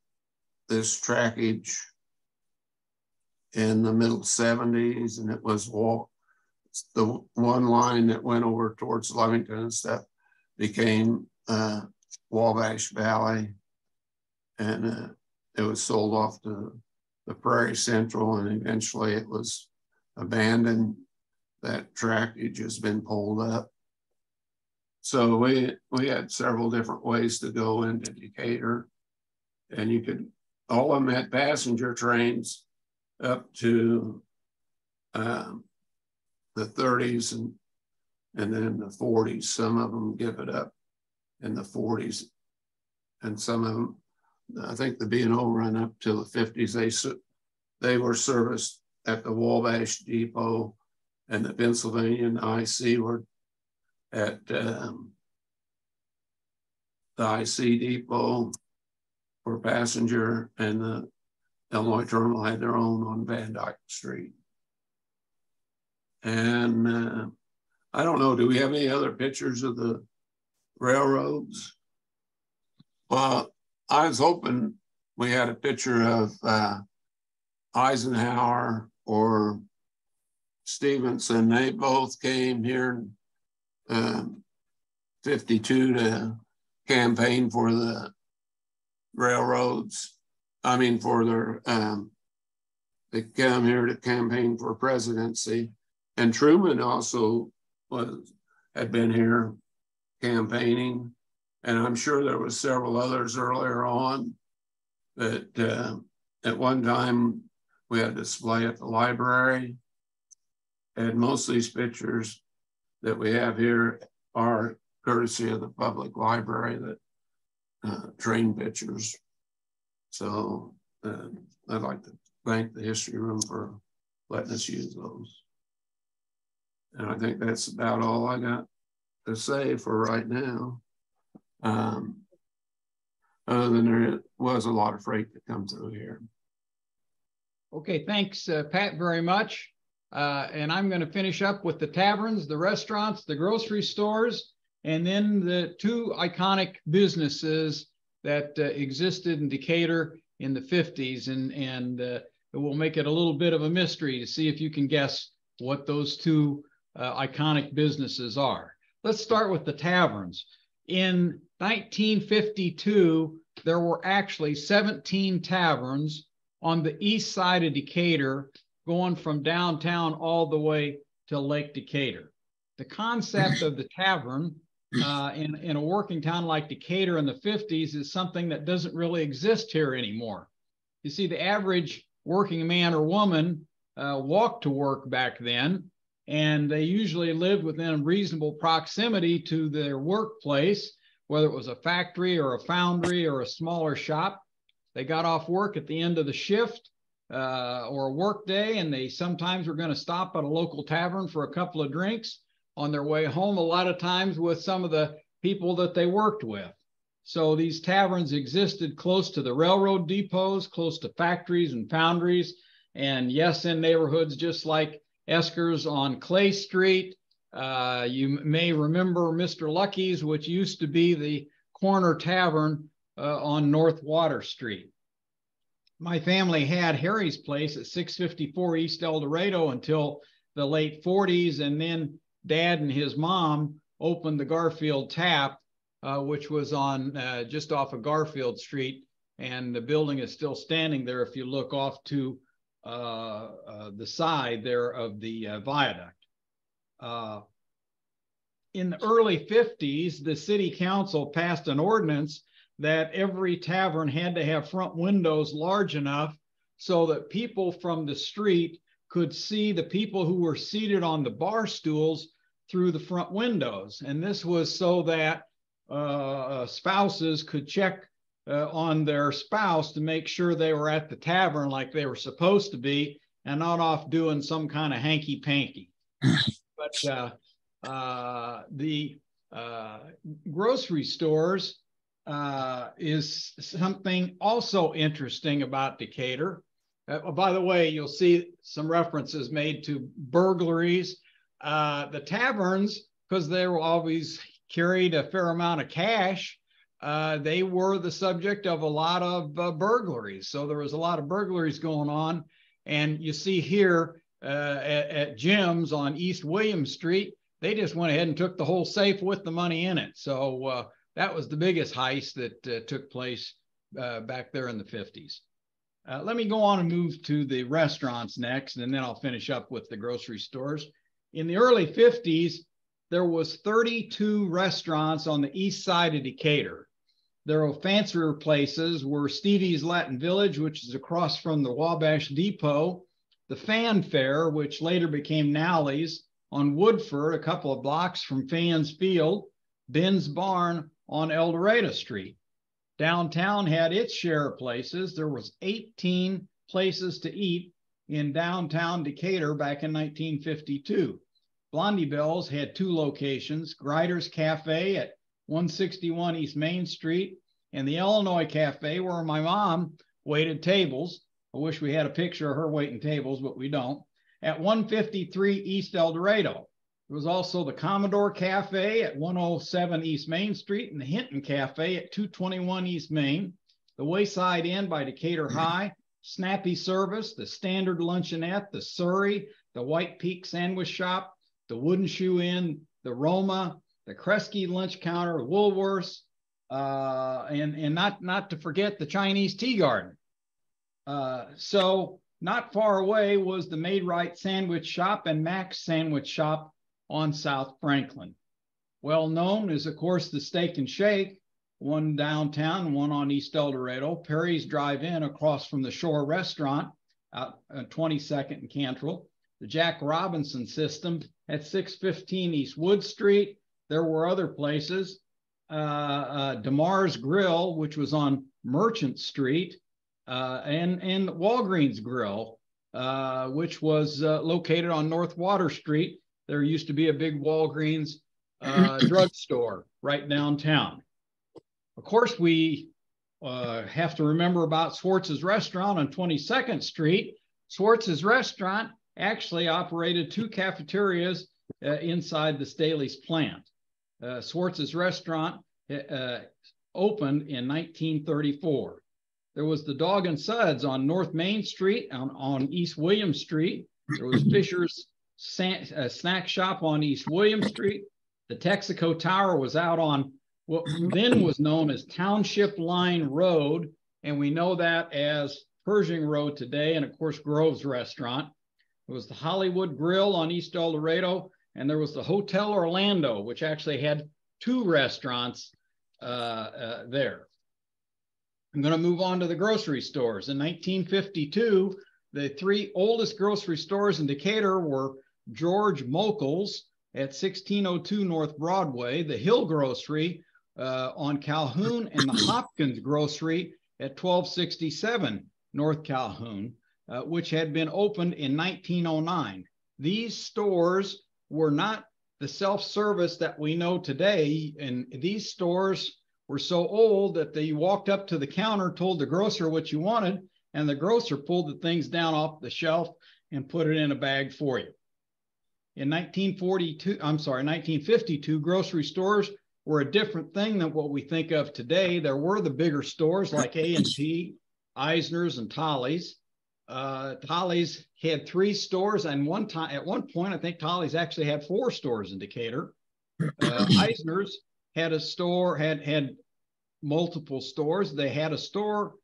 this trackage in the middle 70s, and it was the one line that went over towards Lovington and stuff became Wabash Valley, and it was sold off to the Prairie Central, and eventually it was abandoned. That trackage has been pulled up. So we had several different ways to go into Decatur, and you could, all of them had passenger trains up to the 30s and then the 40s. Some of them give it up in the 40s, and some of them, I think the B&O run up to the 50s. They were serviced at the Wabash Depot, and the Pennsylvania and the IC were at the IC Depot for passenger, and the Illinois Terminal had their own on Van Dyke Street. And I don't know, do we have any other pictures of the railroads? Well, I was hoping we had a picture of Eisenhower or Stevenson. They both came here in 52 to campaign for the railroads. I mean, for their, they come here to campaign for presidency. And Truman also had been here campaigning. And I'm sure there was several others earlier on that at one time we had a display at the library. And most of these pictures that we have here are courtesy of the public library, that train pictures. So I'd like to thank the history room for letting us use those. And I think that's about all I got to say for right now. Other than there was a lot of freight that come through here. Okay, thanks, Pat, very much. And I'm going to finish up with the taverns, the restaurants, the grocery stores, and then the two iconic businesses that existed in Decatur in the 50s. And it will make it a little bit of a mystery to see if you can guess what those two iconic businesses are. Let's start with the taverns. In 1952, there were actually 17 taverns on the east side of Decatur, going from downtown all the way to Lake Decatur. The concept of the tavern in a working town like Decatur in the 50s is something that doesn't really exist here anymore. You see, the average working man or woman walked to work back then, and they usually lived within reasonable proximity to their workplace, whether it was a factory or a foundry or a smaller shop. They got off work at the end of the shift or a work day, and they sometimes were going to stop at a local tavern for a couple of drinks on their way home, a lot of times with some of the people that they worked with. So these taverns existed close to the railroad depots, close to factories and foundries, and yes, in neighborhoods just like Esker's on Clay Street, You may remember Mr. Lucky's, which used to be the corner tavern on North Water Street. My family had Harry's Place at 654 East El Dorado until the late 40s, and then Dad and his mom opened the Garfield Tap, which was on just off of Garfield Street, and the building is still standing there if you look off to the side there of the viaduct. In the early 50s, the city council passed an ordinance that every tavern had to have front windows large enough so that people from the street could see the people who were seated on the bar stools through the front windows. And this was so that spouses could check on their spouse to make sure they were at the tavern like they were supposed to be and not off doing some kind of hanky-panky. But the grocery stores is something also interesting about Decatur. By the way, you'll see some references made to burglaries. The taverns, because they were always carried a fair amount of cash, they were the subject of a lot of burglaries. So there was a lot of burglaries going on. And you see here at Jim's on East William Street, they just went ahead and took the whole safe with the money in it. So that was the biggest heist that took place back there in the 50s. Let me go on and move to the restaurants next, and then I'll finish up with the grocery stores. In the early 50s, there was 32 restaurants on the east side of Decatur. Their fancier places were Stevie's Latin Village, which is across from the Wabash Depot, the Fanfare, which later became Nally's on Woodford, a couple of blocks from Fan's Field, Ben's Barn on El Dorado Street. Downtown had its share of places. There was 18 places to eat in downtown Decatur back in 1952. Blondie Belle's had 2 locations, Grider's Cafe at 161 East Main Street and the Illinois Cafe where my mom waited tables. I wish we had a picture of her waiting tables, but we don't. At 153 East El Dorado. There was also the Commodore Cafe at 107 East Main Street and the Hinton Cafe at 221 East Main, the Wayside Inn by Decatur High, Snappy Service, the Standard Luncheonette, the Surrey, the White Peak Sandwich Shop, the Wooden Shoe Inn, the Roma, the Kresge Lunch Counter, Woolworths, and not to forget the Chinese Tea Garden. So not far away was the Made Right Sandwich Shop and Mac's Sandwich Shop on South Franklin. Well known is, of course, the Steak and Shake, one downtown, one on East El Dorado, Perry's Drive-In across from the Shore Restaurant out 22nd and Cantrell, the Jack Robinson System at 615 East Wood Street. There were other places, DeMar's Grill, which was on Merchant Street, and Walgreens Grill, which was located on North Water Street. There used to be a big Walgreens drugstore right downtown. Of course, we have to remember about Swartz's Restaurant on 22nd Street. Swartz's Restaurant actually operated 2 cafeterias inside the Staley's plant. Swartz's Restaurant opened in 1934. There was the Dog and Suds on North Main Street, on East William Street. There was Fisher's Snack Shop on East William Street. The Texaco Tower was out on what then was known as Township Line Road, and we know that as Pershing Road today, and of course Grove's Restaurant. There was the Hollywood Grill on East El Dorado, and there was the Hotel Orlando, which actually had 2 restaurants there. I'm going to move on to the grocery stores. In 1952, the 3 oldest grocery stores in Decatur were George Mokel's at 1602 North Broadway, the Hill Grocery on Calhoun, and the Hopkins Grocery at 1267 North Calhoun, which had been opened in 1909. These stores were not the self-service that we know today, and these stores were so old that they walked up to the counter, told the grocer what you wanted, and the grocer pulled the things down off the shelf and put it in a bag for you. In 1952, grocery stores were a different thing than what we think of today. There were the bigger stores like A&P, Eisner's, and Tolly's. Tolly's had 3 stores, and at one point, I think Tolly's actually had 4 stores in Decatur. Eisner's had a store, had multiple stores. They had a store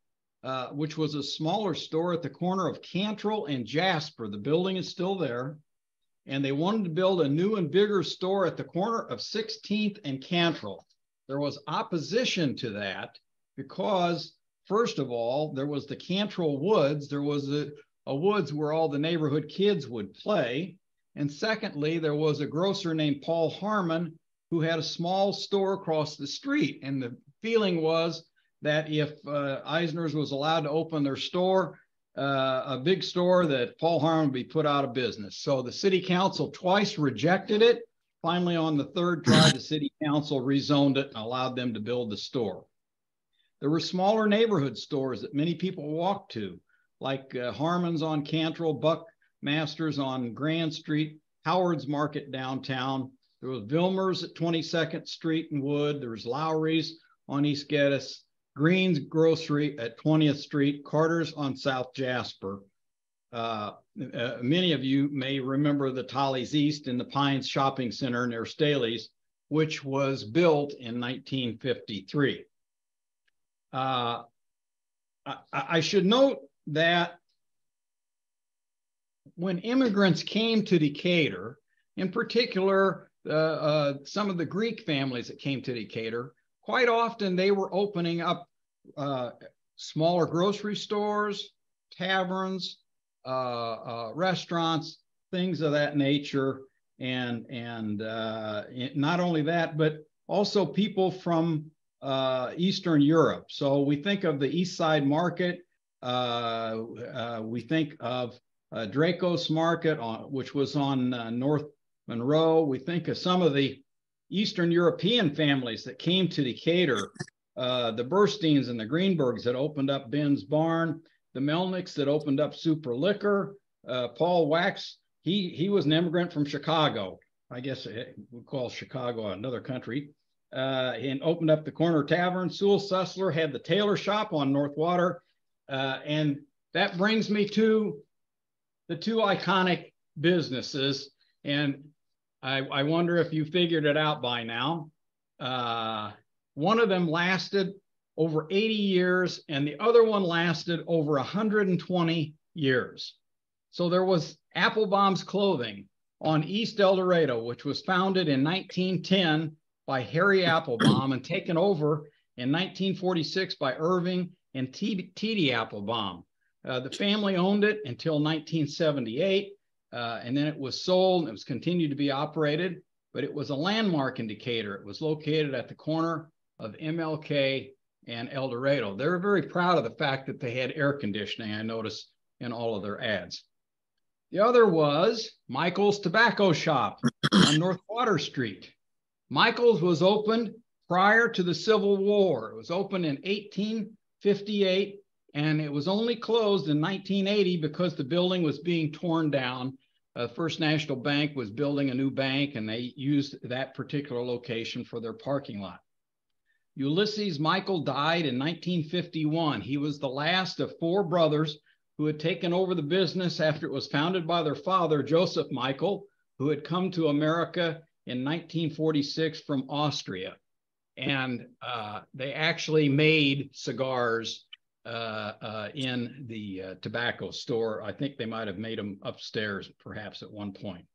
which was a smaller store at the corner of Cantrell and Jasper. The building is still there. And they wanted to build a new and bigger store at the corner of 16th and Cantrell. There was opposition to that because, first of all, there was the Cantrell Woods. There was a woods where all the neighborhood kids would play. And secondly, there was a grocer named Paul Harmon who had a small store across the street. And the feeling was that if Eisner's was allowed to open their store, a big store, that Paul Harmon would be put out of business. So the city council twice rejected it. Finally, on the 3rd try, the city council rezoned it and allowed them to build the store. There were smaller neighborhood stores that many people walked to, like Harmon's on Cantrell, Buckmaster's on Grand Street, Howard's Market downtown. There was Vilmer's at 22nd Street and Wood. There was Lowry's on East Geddes, Green's Grocery at 20th Street, Carter's on South Jasper. Many of you may remember the Tolly's East in the Pines Shopping Center near Staley's, which was built in 1953. I should note that when immigrants came to Decatur, in particular, some of the Greek families that came to Decatur, quite often they were opening up smaller grocery stores, taverns, restaurants, things of that nature. And not only that, but also people from Eastern Europe. So we think of the East Side Market. We think of Draco's Market, which was on North Monroe. We think of some of the Eastern European families that came to Decatur, the Bursteins and the Greenbergs that opened up Ben's Barn, the Melnicks that opened up Super Liquor. Paul Wax, he was an immigrant from Chicago. I guess we call Chicago another country, and opened up the Corner Tavern. Sewell Sussler had the tailor shop on North Water. And that brings me to the 2 iconic businesses. And I wonder if you figured it out by now. One of them lasted over 80 years, and the other one lasted over 120 years. So there was Applebaum's Clothing on East El Dorado, which was founded in 1910 by Harry Applebaum and taken over in 1946 by Irving and T.D. Applebaum. The family owned it until 1978. And then it was sold and it was continued to be operated, but it was a landmark in Decatur. It was located at the corner of MLK and El Dorado. They were very proud of the fact that they had air conditioning, I noticed in all of their ads. The other was Michael's Tobacco Shop on North Water Street. Michael's was opened prior to the Civil War. It was opened in 1858, and it was only closed in 1980 because the building was being torn down. First National Bank was building a new bank, and they used that particular location for their parking lot. Ulysses Michael died in 1951. He was the last of 4 brothers who had taken over the business after it was founded by their father, Joseph Michael, who had come to America in 1946 from Austria. And they actually made cigars in the tobacco store. I think they might have made them upstairs, perhaps at one point.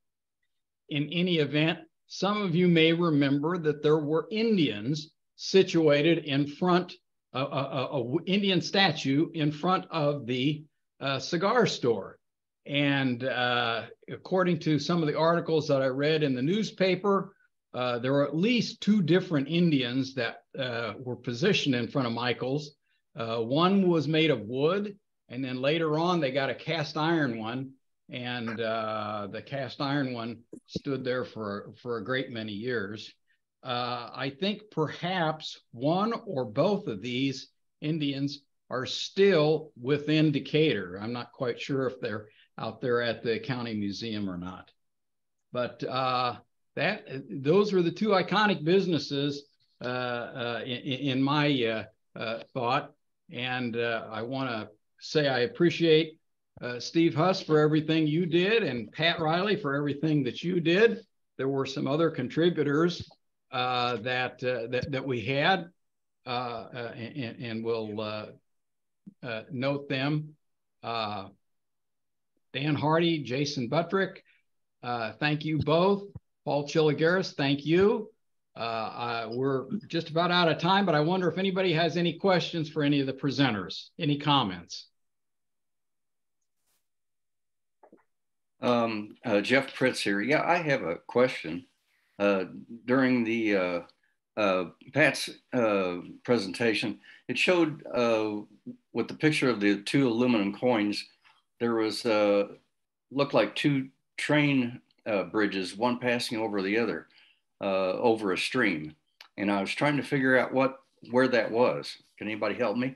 In any event, some of you may remember that there were Indians situated in front, an Indian statue in front of the cigar store. And according to some of the articles that I read in the newspaper, there were at least 2 different Indians that were positioned in front of Michael's. One was made of wood, and then later on they got a cast iron one, and the cast iron one stood there for a great many years. I think perhaps one or both of these Indians are still within Decatur. I'm not quite sure if they're out there at the county museum or not. But those were the two iconic businesses in my thought. And I want to say I appreciate Steve Huss for everything you did, and Pat Riley for everything that you did. There were some other contributors that we had, and we'll note them. Dan Hardy, Jason Buttrick, thank you both. Paul Chiligaris, thank you. We're just about out of time, but I wonder if anybody has any questions for any of the presenters, any comments? Jeff Pritz here. Yeah, I have a question. During the Pat's presentation, it showed with the picture of the two aluminum coins, there was looked like two train bridges, one passing over the other over a stream. And I was trying to figure out where that was. Can anybody help me?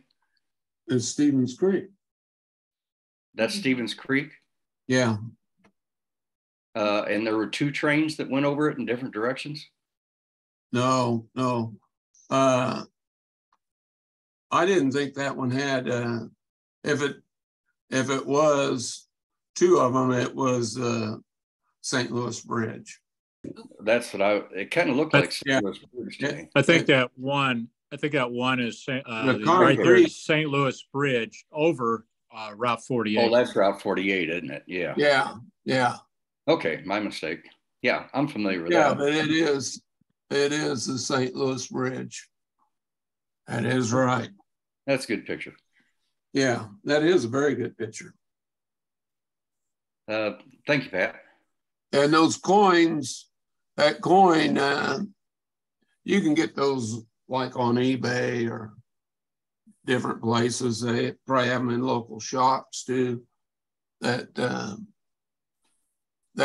It's Stevens Creek. That's Stevens Creek? Yeah. And there were two trains that went over it in different directions? No. I didn't think that one had, if it was two of them, it was St. Louis Bridge. That's what it kind of looked like St. Louis Bridge to me. I think that one is concrete. right there is St. Louis Bridge over Route 48. Oh, that's Route 48, isn't it? Yeah. Yeah. Okay, my mistake. Yeah, I'm familiar with Yeah, that. but it is the St. Louis Bridge. That is right. That's a good picture. Yeah, that is a very good picture. Thank you, Pat. And those coins, that coin, you can get those like on eBay or different places. They probably have them in local shops too. That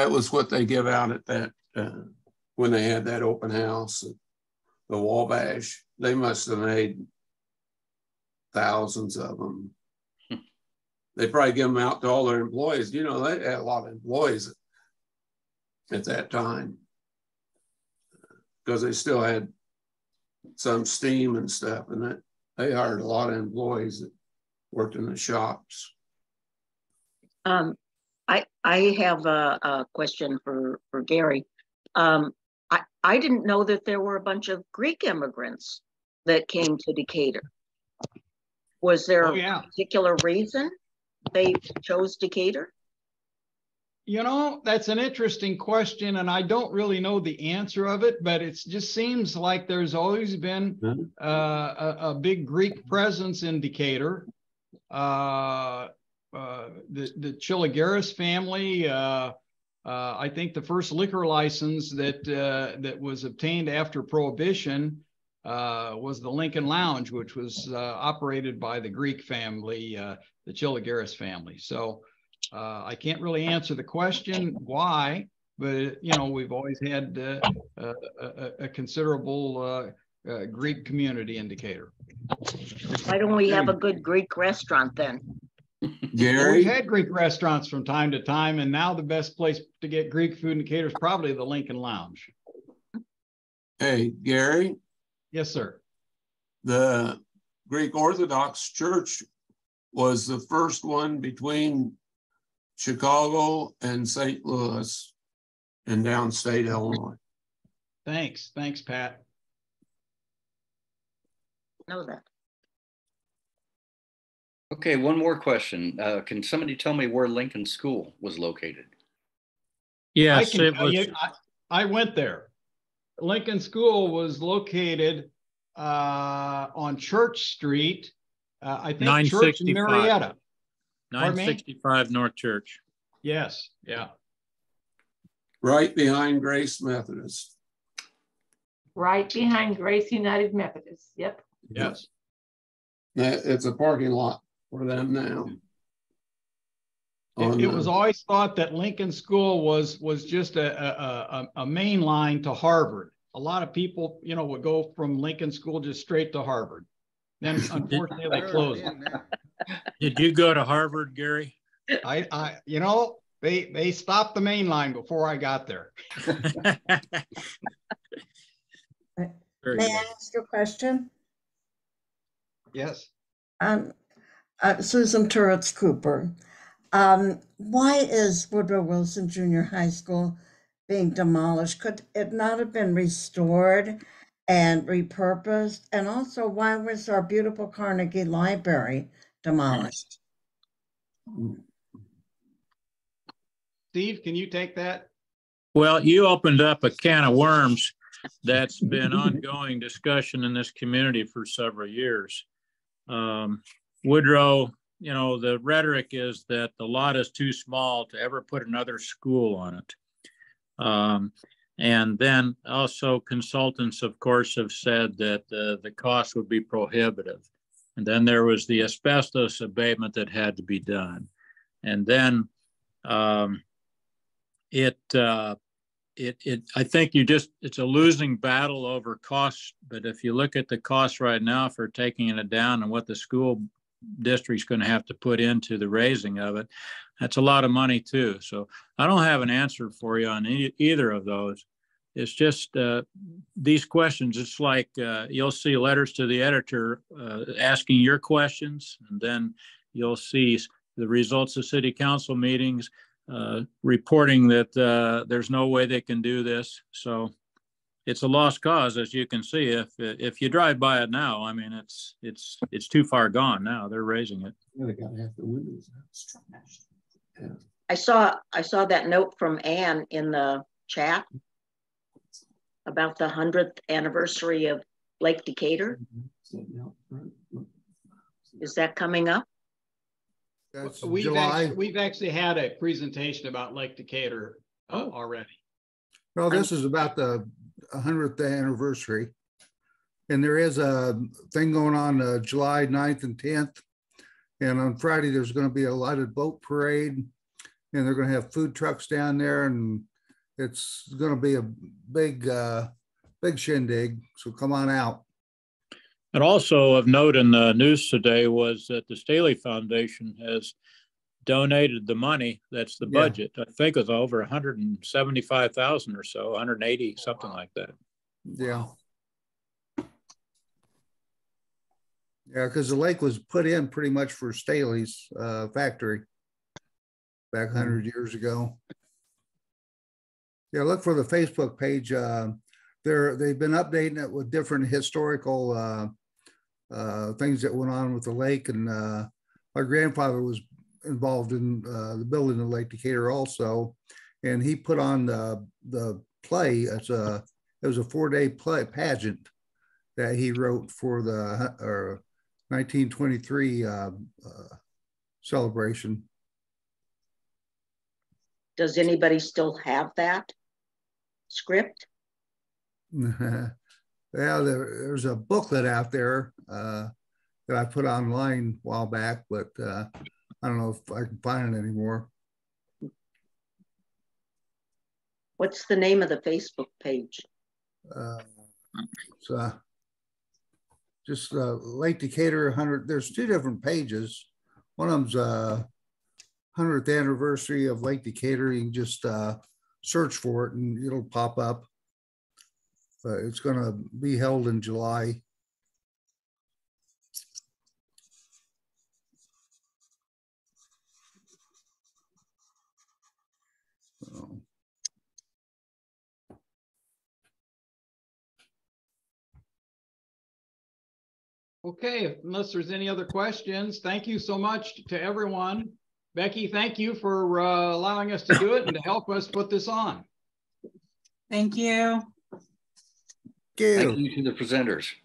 was what they give out at that when they had that open house at the Wabash. They must have made thousands of them. They probably give them out to all their employees. You know, they had a lot of employees at that time because they still had some steam and stuff, and they hired a lot of employees that worked in the shops. I have a question for Gary. I didn't know that there were a bunch of Greek immigrants that came to Decatur. Was there a particular reason they chose Decatur? You know, that's an interesting question, and I don't really know the answer of it, but it just seems like there's always been a big Greek presence in Decatur. The Chiligaris family, I think the first liquor license that was obtained after Prohibition was the Lincoln Lounge, which was operated by the Greek family, the Chiligaris family. So I can't really answer the question why, but you know, we've always had a considerable Greek community in Decatur. Why don't we have a good Greek restaurant then? Gary? Well, we've had Greek restaurants from time to time, and now the best place to get Greek food in Decatur is probably the Lincoln Lounge. Hey, Gary? Yes, sir. The Greek Orthodox Church was the first one between Chicago and St. Louis in downstate Illinois. Thanks, Pat. Know that. Okay, one more question. Can somebody tell me where Lincoln School was located? Yes, I went there. Lincoln School was located on Church Street. I think Church and Marietta. 965 North Church. Yes, yeah. Right behind Grace Methodist. Right behind Grace United Methodist. Yep. Yes. It's a parking lot for them now. It was always thought that Lincoln School was just a main line to Harvard. A lot of people, you know, would go from Lincoln School just straight to Harvard. Then unfortunately they closed it. Did you go to Harvard, Gary? I you know, They stopped the main line before I got there. Very May good. I ask a question? Yes. Susan Turretts Cooper. Why is Woodrow Wilson Junior High School being demolished? Could it not have been restored and repurposed? And also, why was our beautiful Carnegie Library demolished? Steve, can you take that? Well, you opened up a can of worms that's been ongoing discussion in this community for several years. Woodrow, you know, the rhetoric is that the lot is too small to ever put another school on it. And then also consultants, of course, have said that the cost would be prohibitive. And then there was the asbestos abatement that had to be done. And then I think it's a losing battle over costs. But if you look at the cost right now for taking it down and what the school district's going to have to put into the raising of it, that's a lot of money too. So I don't have an answer for you on either of those. It's just these questions. It's like you'll see letters to the editor asking your questions, and then you'll see the results of city council meetings reporting that there's no way they can do this. So it's a lost cause, as you can see. If you drive by it now, I mean, it's too far gone now. They're raising it. Yeah, they gotta have the windows out. Yeah. I saw that note from Ann in the chat about the 100th anniversary of Lake Decatur. Is that coming up? That's We've July. we've actually had a presentation about Lake Decatur already. No, this is about the 100th anniversary. And there is a thing going on July 9th and 10th. And on Friday, there's going to be a lighted boat parade. And they're going to have food trucks down there. And it's going to be a big shindig. So come on out. And also of note in the news today was that the Staley Foundation has donated the money. That's the budget. I think it was over 175,000 or so, 180, something like that. Yeah. Yeah, because the lake was put in pretty much for Staley's factory back 100 years ago. Yeah, look for the Facebook page. They've been updating it with different historical things that went on with the lake. And my grandfather was involved in the building of Lake Decatur also. And he put on the play. It was a 4-day play pageant that he wrote for the 1923 celebration. Does anybody still have that script? Yeah, there's a booklet out there that I put online a while back, but I don't know if I can find it anymore. What's the name of the Facebook page? So just Lake Decatur 100. There's 2 different pages. One of them's 100th anniversary of Lake Decatur. You can just search for it and it'll pop up. It's going to be held in July. So. Okay, unless there's any other questions, thank you so much to everyone. Becky, thank you for allowing us to do it and to help us put this on. Thank you. Thank you to the presenters.